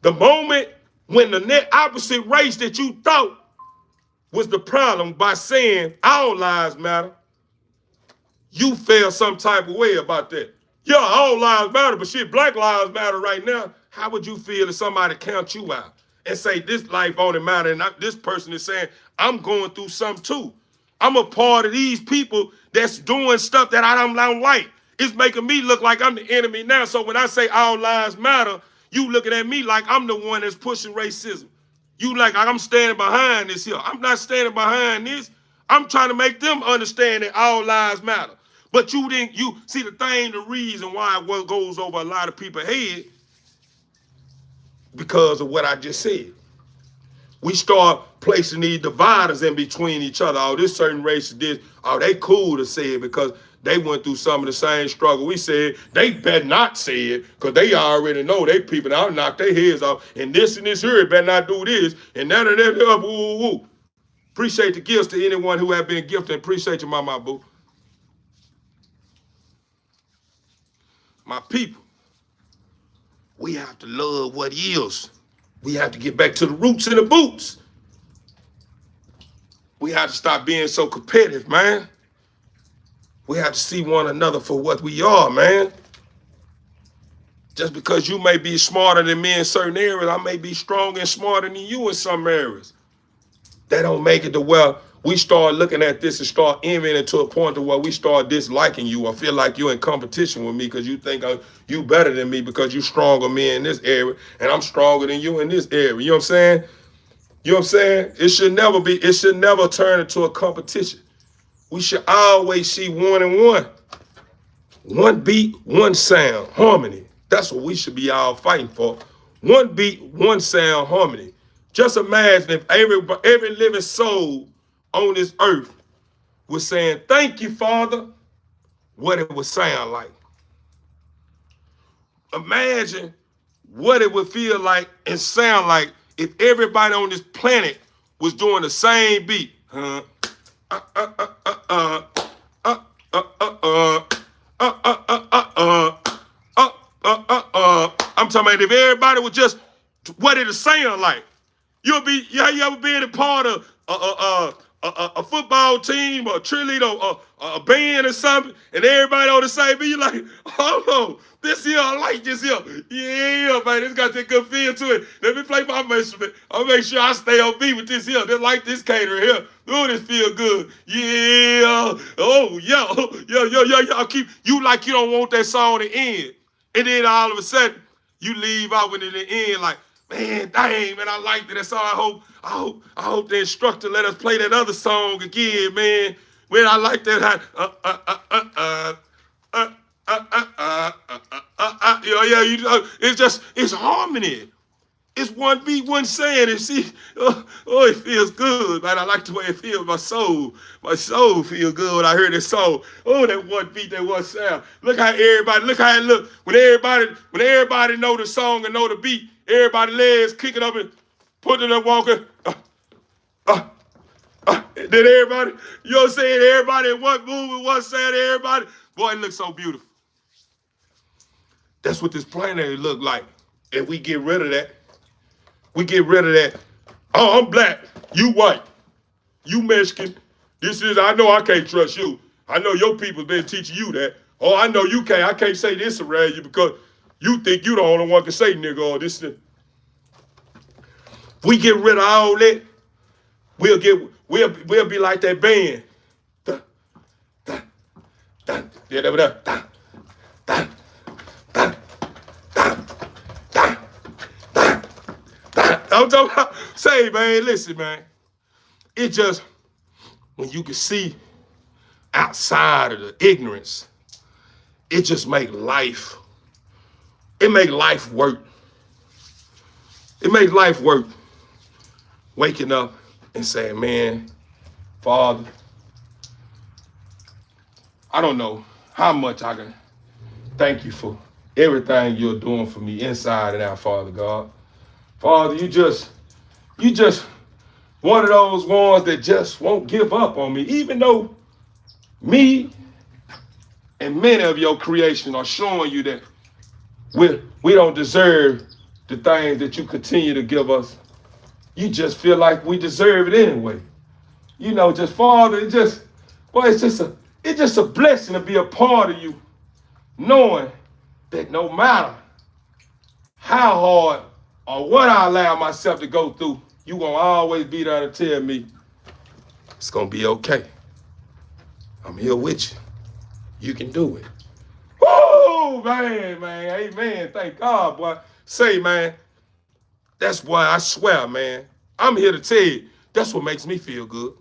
The moment when the net opposite race that you thought was the problem by saying all lives matter, you feel some type of way about that. Yeah, all lives matter, but shit, Black Lives Matter right now. How would you feel if somebody count you out and say this life only matter, and this person is saying I'm going through something too. I'm a part of these people that's doing stuff that I don't like. It's making me look like I'm the enemy now. So when I say all lives matter, you looking at me like I'm the one that's pushing racism. You like I'm standing behind this here. I'm not standing behind this. I'm trying to make them understand that all lives matter. But you see the reason why it goes over a lot of people's head, because of what I just said. We start placing these dividers in between each other. Oh, this certain race is this. Oh, they cool to say it because they went through some of the same struggle. We said they better not say it because they already know they people. I'll knock their heads off. And this here better not do this. And that and that. Woo, woo, woo. Appreciate the gifts to anyone who have been gifted. Appreciate you, mama, boo. My people, we have to love what is. We have to get back to the roots and the boots. We have to stop being so competitive, man. We have to see one another for what we are, man. Just because you may be smarter than me in certain areas, I may be stronger and smarter than you in some areas. That don't make it to where we start looking at this and start envying it to a point to where we start disliking you or feel like you're in competition with me because you think you better than me because you stronger than me in this area and I'm stronger than you in this area. You know what I'm saying? You know what I'm saying? It should never turn into a competition. We should always see one and one. One beat, one sound, harmony. That's what we should be all fighting for. One beat, one sound, harmony. Just imagine if every living soul on this earth was saying, thank you, Father, what it would sound like. Imagine what it would feel like and sound like if everybody on this planet was doing the same beat. I'm talking about if everybody was just what it sound like. You ever been a part of a football team or a cheerleader or a band or something, and everybody on the same beat, you like, hold on, this here, I like this here. Yeah, man, it's got that good feel to it. Let me play my instrument. I'll make sure I stay on beat with this here. Just like this caterer here. Oh, this feel good. Yeah. Oh, yeah. I'll keep you like you don't want that song to end. And then all of a sudden, you leave out when it end like, man, dang, man, I liked it. That's all. I hope the instructor let us play that other song again, man. Man, I like that. It's harmony. It's one beat, one saying. And see, it feels good, man. I like the way it feels. My soul feels good when I hear this song. Oh, that one beat, that one sound. Look how it look. When everybody know the song and know the beat, everybody legs kicking up and putting them walking. Then everybody, you know what I'm saying? Everybody in one move, one sound, everybody. Boy, it looks so beautiful. That's what this planet look like. If we get rid of that, oh, I'm black, you white, you Mexican. I know I can't trust you. I know your people been teaching you that. Oh, I know I can't say this around you because you think you the only one can say nigga or this. If we get rid of all that, we'll be like that band. I'm talking about, say, man, listen, man. It just, when you can see outside of the ignorance, it just make life work. It makes life work. Waking up and saying, man, Father, I don't know how much I can thank you for everything you're doing for me inside and out, Father God. Father, you just one of those ones that just won't give up on me, even though me and many of your creation are showing you that we don't deserve the things that you continue to give us. You just feel like we deserve it anyway. You know, just Father, it's just a blessing to be a part of you, knowing that no matter how hard or what I allow myself to go through, you gonna always be there to tell me it's gonna be okay. I'm here with you. You can do it. Woo, man, amen. Thank God, boy. Say, man, that's why I swear, man. I'm here to tell you, that's what makes me feel good.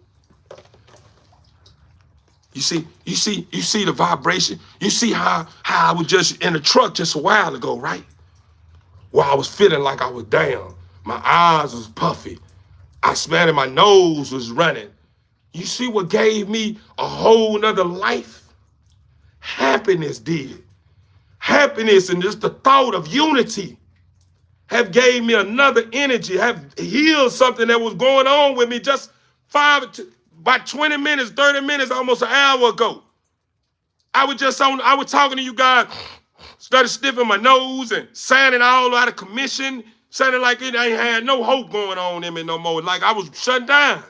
You see the vibration? You see how I was just in the truck just a while ago, right? Where I was feeling like I was down. My eyes was puffy. I smelled it, my nose was running. You see what gave me a whole nother life? Happiness did. Happiness and just the thought of unity have gave me another energy, have healed something that was going on with me just about 20 minutes, 30 minutes, almost an hour ago. I was talking to you guys, started sniffing my nose and sounding all out of commission, sounding like it ain't had no hope going on in me no more, like I was shut down.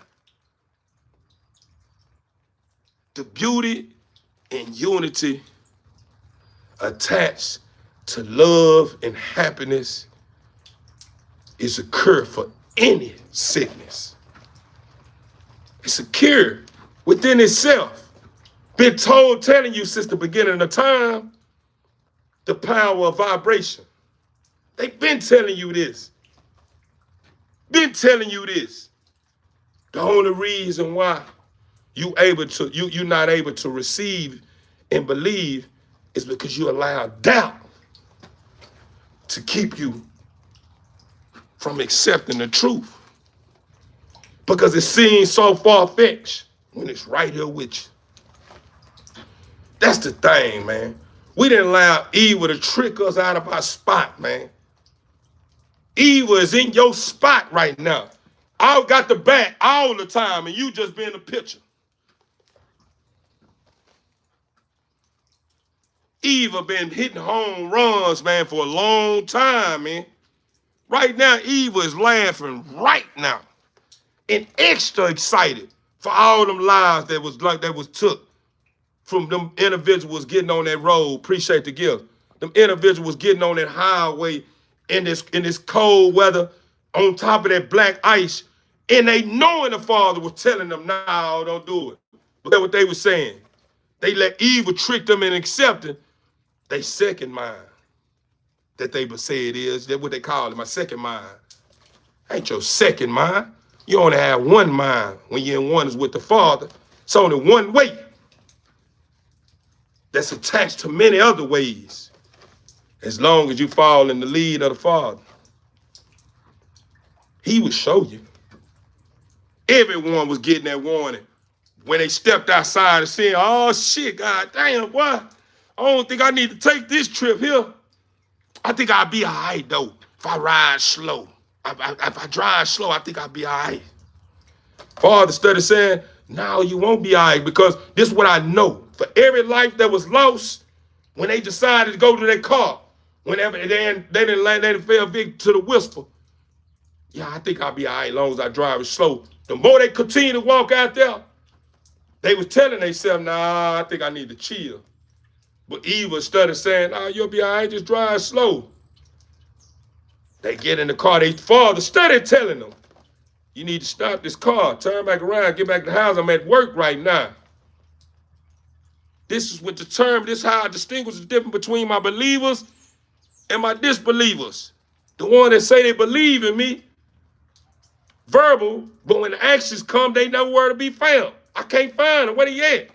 The beauty and unity attached to love and happiness is a cure for any sickness. It's a cure within itself. Been telling you since the beginning of time, the power of vibration. They've been telling you this. Been telling you this. The only reason why you're not able to receive and believe is because you allow doubt to keep you from accepting the truth. because it seems so far-fetched when it's right here with you. That's the thing, man. We didn't allow evil to trick us out of our spot, man. Evil is in your spot right now. I've got the bat all the time, and you just been the pitcher. Evil been hitting home runs, man, for a long time, man. Right now, evil is laughing right now and extra excited for all them lives that was took from them individuals getting on that road. Appreciate the gift. Them individuals getting on that highway in this cold weather on top of that black ice, and they knowing the Father was telling them, "No, don't do it." But that's what they were saying. They let evil trick them in accepting they second mind that they would say it is. That's what they call it, my second mind. Ain't your second mind. You only have one mind when you're in one is with the Father. It's only one way that's attached to many other ways, as long as you fall in the lead of the Father. He would show you. Everyone was getting that warning when they stepped outside and saying, "Oh shit, god damn, boy, I don't think I need to take this trip here. I think I'll be all right though if I ride slow. If I drive slow, I think I'll be all right." Father started saying, "No, you won't be all right, because this is what I know. For every life that was lost when they decided to go to their car, whenever they didn't fell victim to the whisper, yeah, I think I'll be all right as long as I drive it slow." The more they continue to walk out there, they was telling themselves, "Nah, I think I need to chill." But evil started saying, "Nah, you'll be all right, just drive slow." They get in the car, their father started telling them, "You need to stop this car, turn back around, get back to the house. I'm at work right now." This is what this is how I distinguish the difference between my believers and my disbelievers. The one that say they believe in me, verbal, but when the actions come, they nowhere to be found. I can't find them. Where they at?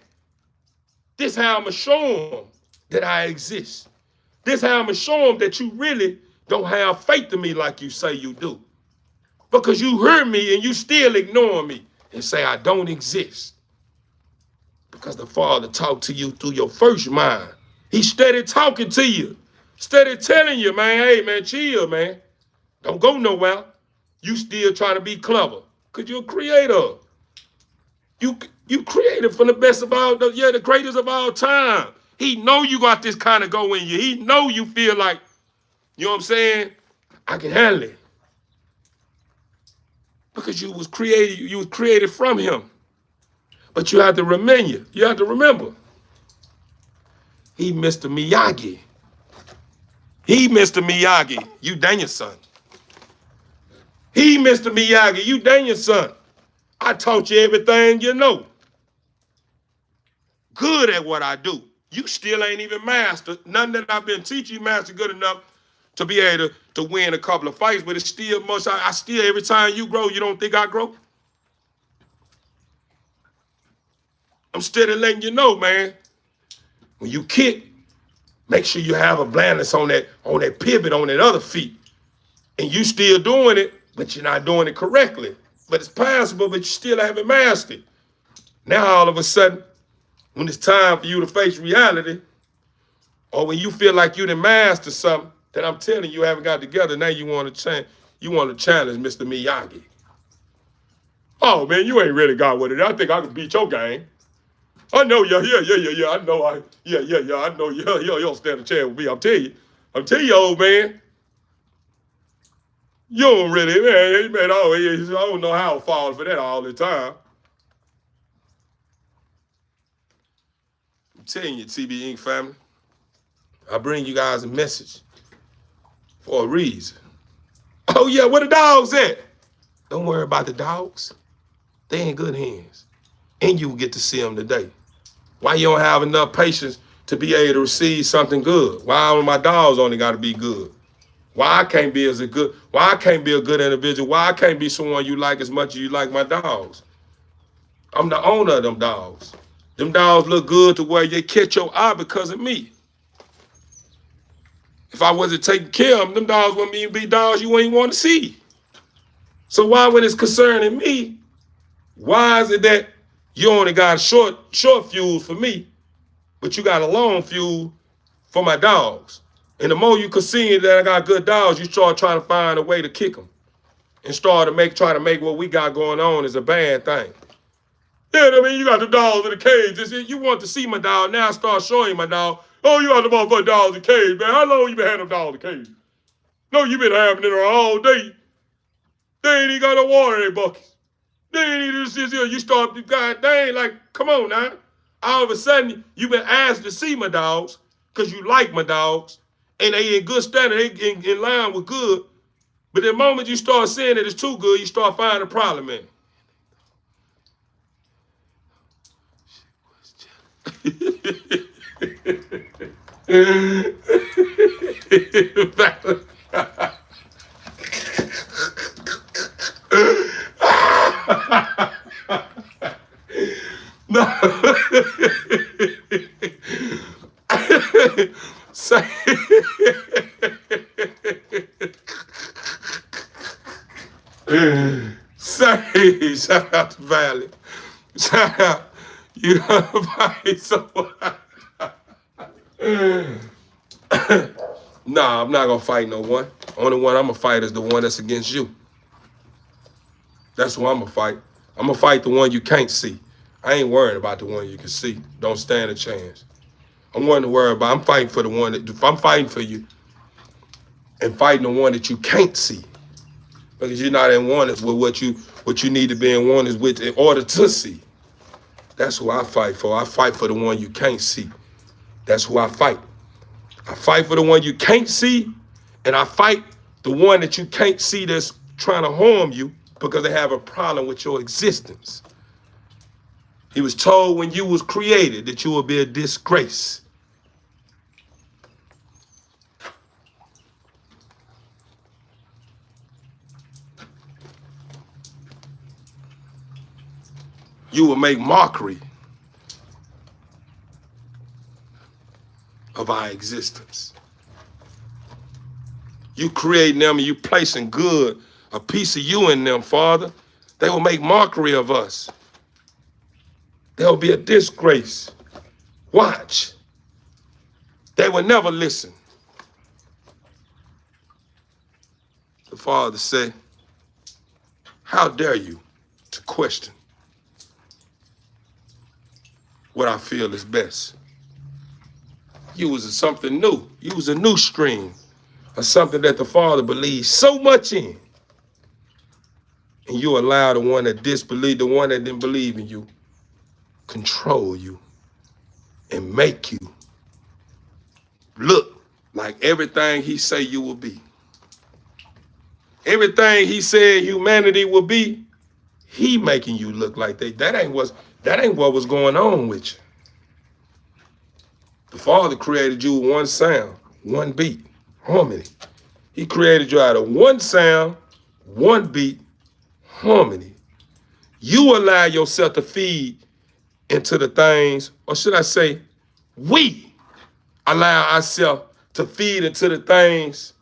This how I'm going to show them that I exist. This how I'm going to show them that you really don't have faith in me like you say you do. Because you hear me and you still ignore me and say I don't exist. Because the Father talked to you through your first mind. He steady talking to you. Steady telling you, man, hey, man, chill, man. Don't go nowhere. You still trying to be clever. Because you're a creator. You created from the best of all, the greatest of all time. He know you got this kind of go in you. He know you feel like, you know what I'm saying? I can handle it. Because you was created from him. But you have to remember, he Mr. Miyagi. He Mr. Miyagi, you Daniel's son. He Mr. Miyagi, you Daniel's son. I taught you everything you know. Good at what I do. You still ain't even mastered. None that I've been teaching you master good enough to be able to win a couple of fights, but it's still much. I still, every time you grow, you don't think I grow? I'm steady letting you know, man. When you kick, make sure you have a balance on that pivot on that other feet. And you still doing it, but you're not doing it correctly. But it's possible, but you still haven't mastered. Now all of a sudden, when it's time for you to face reality, or when you feel like you done mastered something that I'm telling you haven't got together, now you want to change. You want to challenge Mr. Miyagi. Oh man, you ain't really got with it. I think I can beat your game. I know, yeah. I know, I know, you don't stand a chance with me. I'm telling you, old man. You don't really, man. I don't know how I fall for that all the time. I'm telling you, TB Inc. family. I bring you guys a message for a reason. Oh yeah, where the dogs at? Don't worry about the dogs. They in good hands. And you will get to see them today. Why you don't have enough patience to be able to receive something good? Why all my dogs only got to be good? Why I can't be a good individual? Why I can't be someone you like as much as you like my dogs? I'm the owner of them dogs. Them dogs look good to where they catch your eye because of me. If I wasn't taking care of them dogs wouldn't even be dogs you ain't want to see. So why, when it's concerning me, Why is it that you only got a short fuse for me, but you got a long fuse for my dogs? And the more you can see that I got good dogs, you start trying to find a way to kick them and try to make what we got going on is a bad thing. Yeah, I mean, you got the dogs in the cage. You want to see my dog. Now I start showing you my dog. Oh, you got the motherfucking dogs in the cage, man. How long you been having them dogs in the cage? No, you been having it all day. They ain't even got no water in their buckets. They ain't even just here. You start, God dang, like, come on now. All of a sudden, you been asked to see my dogs because you like my dogs and they in good standing, they in line with good. But the moment you start seeing that it's too good, you start finding a problem in it. No. Say, say, shout out to Valley. Shout out. You know, so. Nah, I'm not gonna fight no one. Only one I'm gonna fight is the one that's against you. That's who I'm gonna fight. I'm gonna fight the one you can't see. I ain't worried about the one you can see. Don't stand a chance. I'm worried about. I'm fighting for the one that. If I'm fighting for you, and fighting the one that you can't see, because you're not in one is with what you need to be in one is with in order to see. That's who I fight for. I fight for the one you can't see. That's who I fight. I fight for the one you can't see, and I fight the one that you can't see that's trying to harm you because they have a problem with your existence. He was told when you was created that you will be a disgrace. You will make mockery of our existence. You creating them and you placing good, a piece of you in them, Father. They will make mockery of us. There will be a disgrace. Watch. They will never listen. The Father said, how dare you to question what I feel is best? You was something new. You was a new stream of something that the Father believed so much in. And you allow the one that disbelieved, the one that didn't believe in you, control you and make you look like everything he say you will be. Everything he said humanity will be, he making you look like that ain't what was going on with you. The Father created you with one sound, one beat, harmony. He created you out of one sound, one beat, harmony. You allow yourself to feed into the things, or should I say, we allow ourselves to feed into the things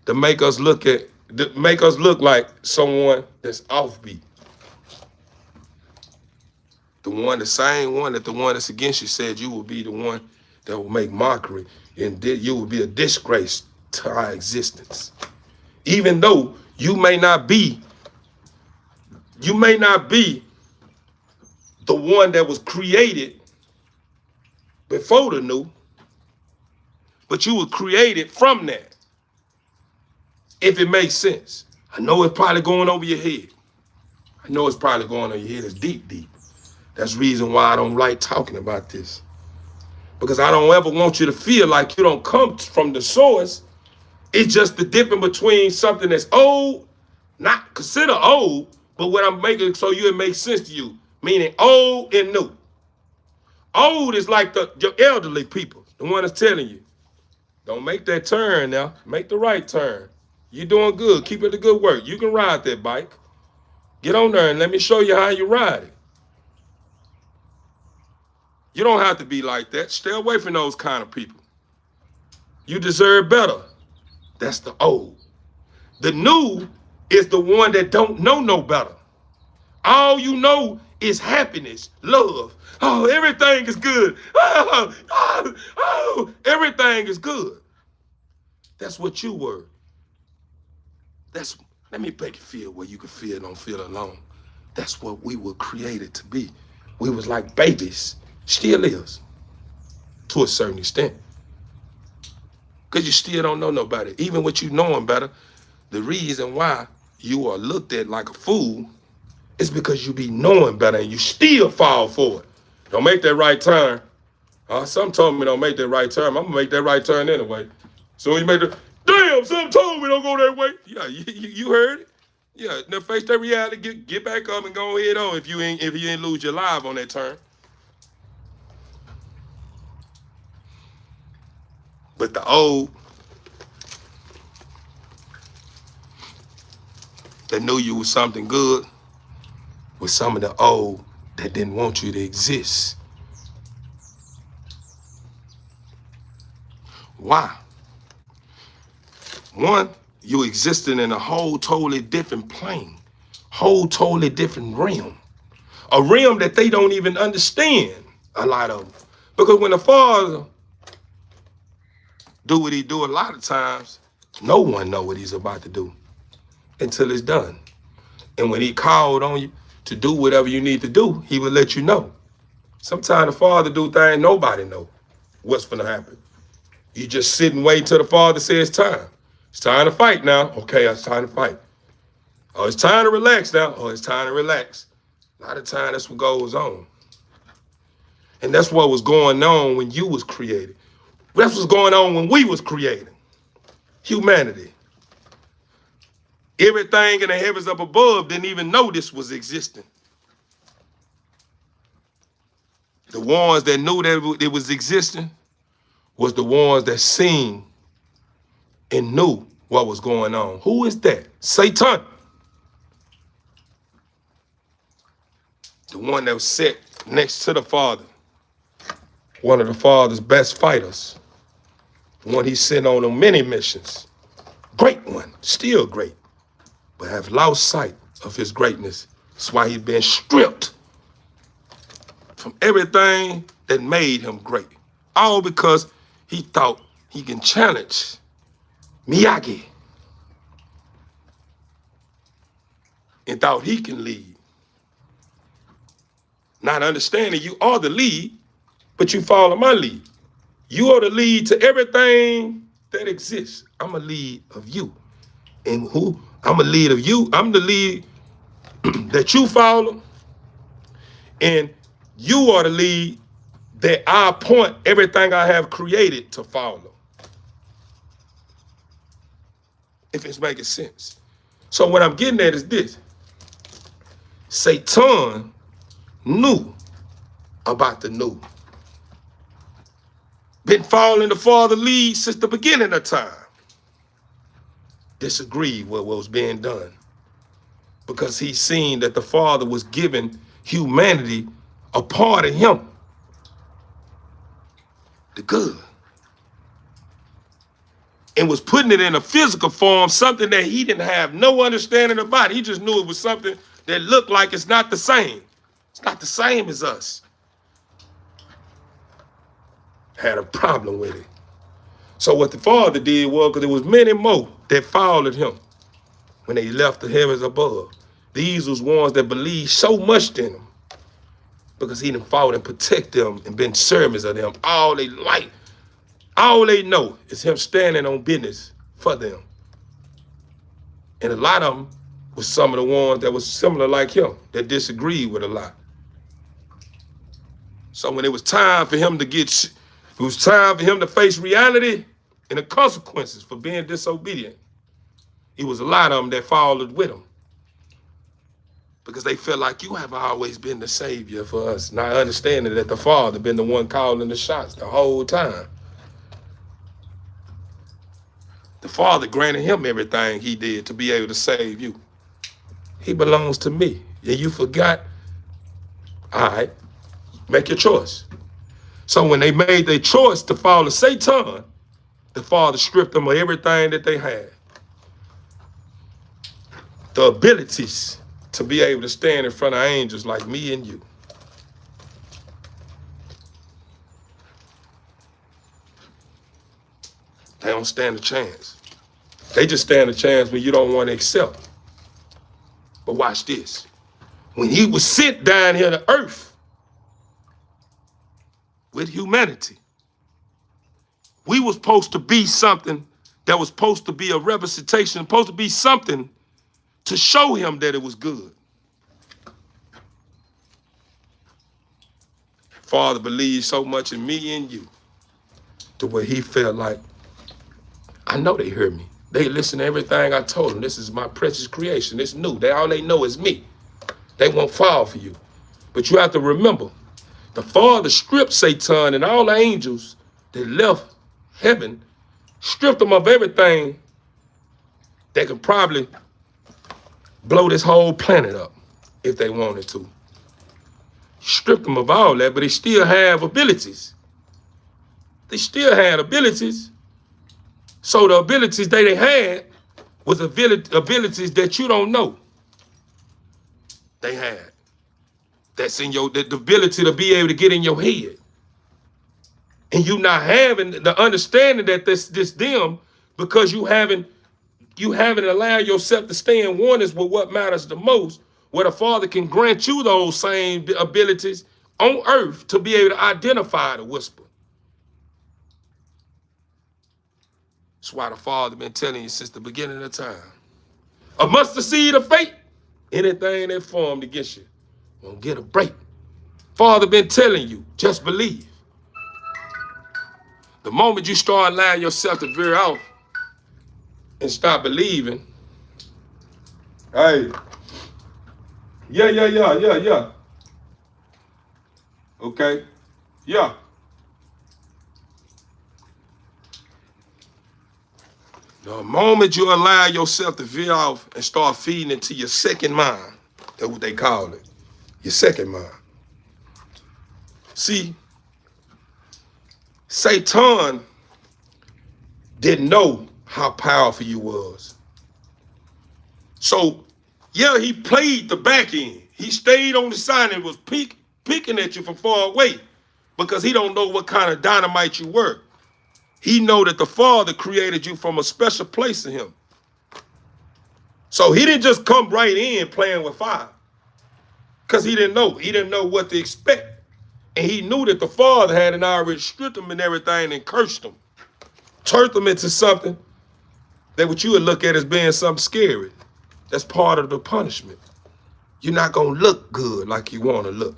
that make us look like someone that's offbeat. The same one that the one that's against you said you will be the one that will make mockery and you will be a disgrace to our existence. Even though you may not be the one that was created before the new, but you were created from that. If it makes sense. I know it's probably going over your head. It's deep, deep. That's the reason why I don't like talking about this. Because I don't ever want you to feel like you don't come from the source. It's just the difference between something that's old, not consider old, but what I'm making so it makes sense to you, meaning old and new. Old is like your elderly people, the one that's telling you, don't make that turn now, make the right turn. You're doing good, keep it the good work. You can ride that bike. Get on there and let me show you how you ride it. You don't have to be like that. Stay away from those kind of people. You deserve better. That's the old. The new is the one that don't know no better. All you know is happiness, love. Oh, everything is good. Everything is good. That's what you were. Let me make it feel where you can feel, don't feel alone. That's what we were created to be. We was like babies, still is, to a certain extent. Because you still don't know nobody. Even with you knowing better, the reason why you are looked at like a fool is because you be knowing better and you still fall for it. Don't make that right turn. Some told me don't make that right turn. I'm gonna make that right turn anyway. So you make the, damn, some told me don't go that way. Yeah, you heard it. Yeah, now face that reality, get back up and go ahead on if you ain't lose your life on that turn. But the old that knew you was something good was some of the old that didn't want you to exist. Why? One, you existed in a whole totally different plane, whole totally different realm, a realm that they don't even understand, a lot of them. Because when the Father do what he do a lot of times, no one know what he's about to do until it's done. And when he called on you to do whatever you need to do, he will let you know. Sometimes the Father do things nobody know what's gonna happen. You just sit and wait until the Father says time. It's time to fight now. Okay, it's time to fight. Oh, it's time to relax now. Oh, it's time to relax. A lot of time that's what goes on. And that's what was going on when you was created. That's what's going on when we was created. Humanity. Everything in the heavens up above didn't even know this was existing. The ones that knew that it was existing was the ones that seen and knew what was going on. Who is that? Satan. The one that was set next to the Father. One of the Father's best fighters. The one he sent on many missions. Great one, still great, but have lost sight of his greatness. That's why he's been stripped from everything that made him great. All because he thought he can challenge Miyagi and thought he can lead. Not understanding you are the lead, but you follow my lead. You are the lead to everything that exists. I'm a lead of you. And who? I'm a lead of you. I'm the lead that you follow. And you are the lead that I appoint everything I have created to follow. If it's making sense. So what I'm getting at is this. Satan knew about the new. Been following the Father lead since the beginning of time. Disagreed with what was being done. Because he seen that the Father was giving humanity a part of him. The good. And was putting it in a physical form, something that he didn't have no understanding about. He just knew it was something that looked like it's not the same. It's not the same as us. Had a problem with it. So what the Father did was, because there was many more that followed him when they left the heavens above. These was ones that believed so much in him because he done fought and protect them and been servants of them all they life. All they know is him standing on business for them. And a lot of them was some of the ones that was similar like him, that disagreed with a lot. So when it was time for him to it was time for him to face reality and the consequences for being disobedient, it was a lot of them that followed with him. Because they felt like you have always been the savior for us, not understanding that the Father been the one calling the shots the whole time. The Father granted him everything he did to be able to save you. He belongs to me. And you forgot, all right, make your choice. So when they made their choice to follow Satan, the Father stripped them of everything that they had. The abilities to be able to stand in front of angels like me and you. They don't stand a chance. They just stand a chance when you don't want to accept. But watch this. When he was sent down here to earth with humanity, we was supposed to be something that was supposed to be a representation, supposed to be something to show him that it was good. Father believed so much in me and you to where he felt like, I know they heard me. They listen to everything I told them. This is my precious creation. It's new. All they know is me. They won't fall for you. But you have to remember, the Father stripped Satan and all the angels that left heaven, stripped them of everything that could probably blow this whole planet up if they wanted to. Stripped them of all that, but they still have abilities. They still had abilities. So the abilities they had was abilities that you don't know they had. That's in the ability to be able to get in your head. And you not having the understanding that this them because you haven't allowed yourself to stay in oneness with what matters the most, where the Father can grant you those same abilities on earth to be able to identify the whisper. That's why the Father been telling you since the beginning of time. A mustard seed of faith, anything that formed against you won't get a break. Father been telling you, just believe. The moment you start allowing yourself to veer off and stop believing, hey, yeah. Okay, yeah. The moment you allow yourself to veer off and start feeding into your second mind, that's what they call it, your second mind. See, Satan didn't know how powerful you was. So, yeah, he played the back end. He stayed on the side and was picking at you from far away because he don't know what kind of dynamite you were. He know that the Father created you from a special place in him. So he didn't just come right in playing with fire because he didn't know. He didn't know what to expect. And he knew that the Father had already stripped him and everything and cursed him. Turned him into something that what you would look at as being something scary. That's part of the punishment. You're not going to look good like you want to look.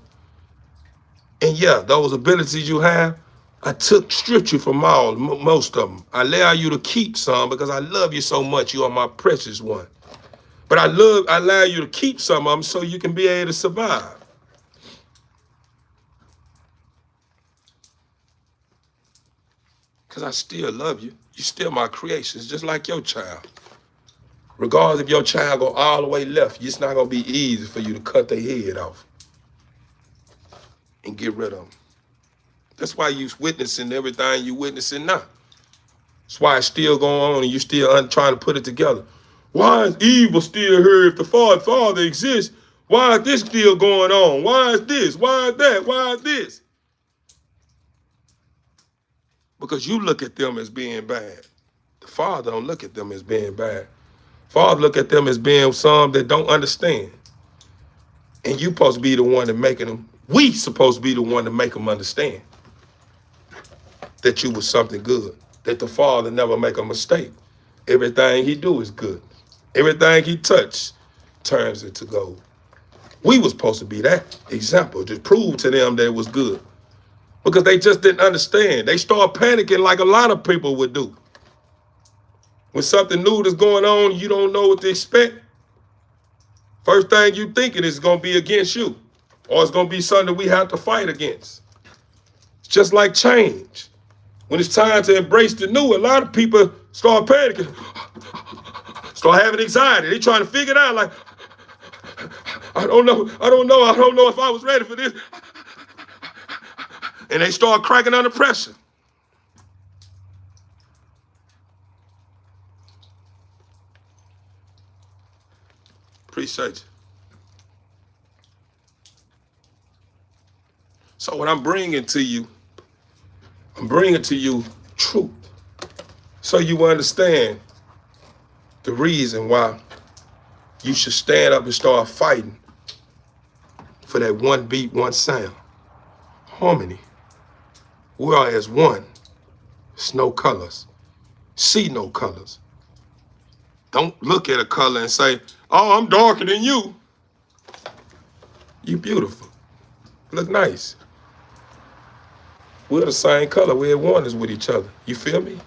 And yeah, those abilities you have, I stripped you from most of them. I allow you to keep some because I love you so much. You are my precious one. But I allow you to keep some of them so you can be able to survive. Because I still love you. You're still my creation. It's just like your child. Regardless if your child go all the way left, it's not going to be easy for you to cut their head off and get rid of them. That's why you're witnessing everything you're witnessing now. That's why it's still going on and you're still trying to put it together. Why is evil still here if the Father exists? Why is this still going on? Why is this? Why is that? Why is this? Because you look at them as being bad. The Father don't look at them as being bad. Father look at them as being some that don't understand. And you supposed to be the one that making them. We supposed to be the one to make them understand that you was something good. That the Father never make a mistake. Everything he do is good. Everything he touch turns into gold. We was supposed to be that example to prove to them that it was good. Because they just didn't understand. They start panicking like a lot of people would do. When something new is going on, you don't know what to expect. First thing you thinking is going to be against you. Or it's going to be something we have to fight against. It's just like change. When it's time to embrace the new, a lot of people start panicking. Start having anxiety. They trying to figure it out like, I don't know if I was ready for this. And they start cracking under pressure. Appreciate you. So what I'm bringing to you truth. So you understand the reason why you should stand up and start fighting for that one beat, one sound. Harmony. We are as one. It's no colors. See no colors. Don't look at a color and say, oh, I'm darker than you. You beautiful. Look nice. We're the same color. We're oneness with each other. You feel me?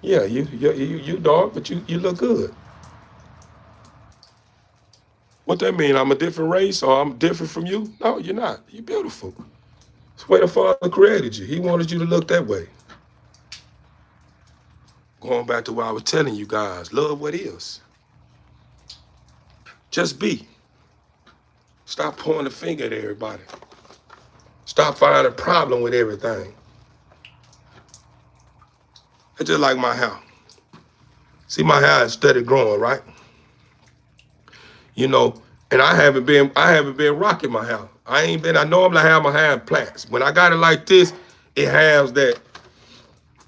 Yeah, you dark, but you look good. What that mean? I'm a different race or I'm different from you? No, you're not. You're beautiful. It's the way the Father created you. He wanted you to look that way. Going back to what I was telling you guys, love what is. Just be. Stop pointing the finger at everybody. Stop finding a problem with everything. It's just like my hair. See, my hair is steady growing, right? You know, and I haven't been rocking my hair. I normally have my hair in plaits. When I got it like this, it has that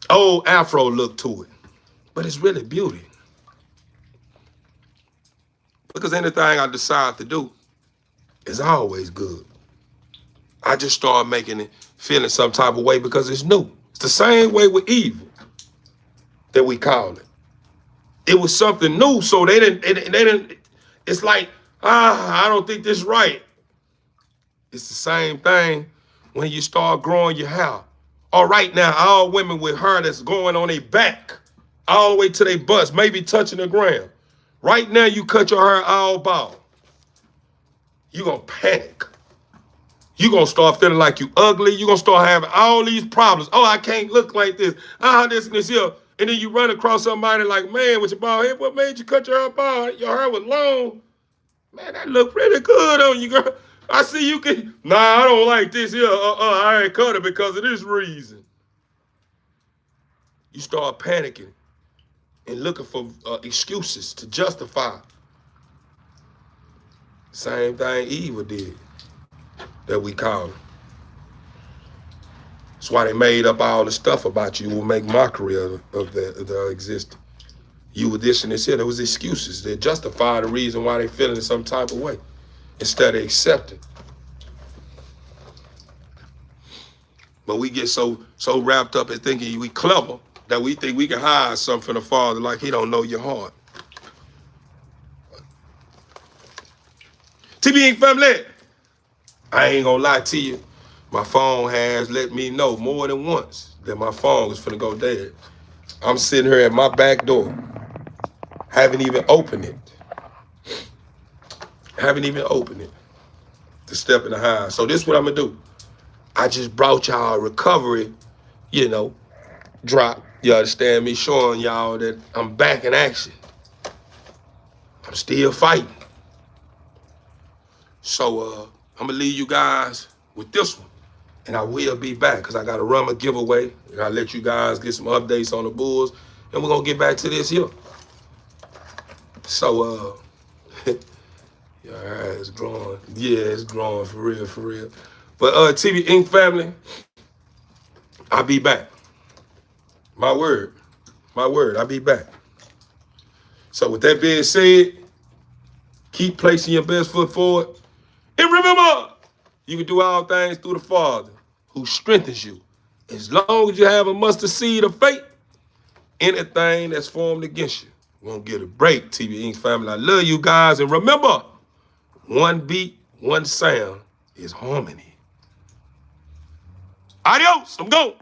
old afro look to it. But it's really beauty. Because anything I decide to do is always good. I just start making it feeling some type of way because it's new. It's the same way with evil that we call it. It was something new, so they didn't, it's like, I don't think this is right. It's the same thing when you start growing your hair. All right now, all women with hair that's going on their back, all the way to their butts, maybe touching the ground. Right now, you cut your hair all bald. You're going to panic. You're going to start feeling like you ugly. You're going to start having all these problems. Oh, I can't look like this. This and this here. And then you run across somebody like, man, with your bald head, what made you cut your hair bald? Your hair was long. Man, that look pretty good on you, girl. I see you can. Nah, I don't like this here. I ain't cut it because of this reason. You start panicking and looking for excuses to justify. Same thing Eva did that we call it. That's why they made up all the stuff about you. Will make mockery of the existence. You were this and this here. There was excuses that justify the reason why they feeling in some type of way instead of accepting. But we get so wrapped up in thinking we clever that we think we can hide something from the Father like he don't know your heart. TB family, I ain't gonna lie to you. My phone has let me know more than once that my phone is finna go dead. I'm sitting here at my back door. Haven't even opened it. To step in the house. So this is what I'm gonna do. I just brought y'all a recovery, drop. You understand me? Showing y'all that I'm back in action. I'm still fighting. So I'm gonna leave you guys with this one. And I will be back because I gotta run my giveaway. And I'll let you guys get some updates on the Bulls. And we're gonna get back to this here. So yeah, it's growing. Yeah, it's growing for real. But TV Inc. family, I'll be back. My word, I'll be back. So with that being said, keep placing your best foot forward. And remember, you can do all things through the Father who strengthens you. As long as you have a mustard seed of faith, anything that's formed against you won't get a break, TV Inc. family. I love you guys. And remember, one beat, one sound is harmony. Adios. I'm going.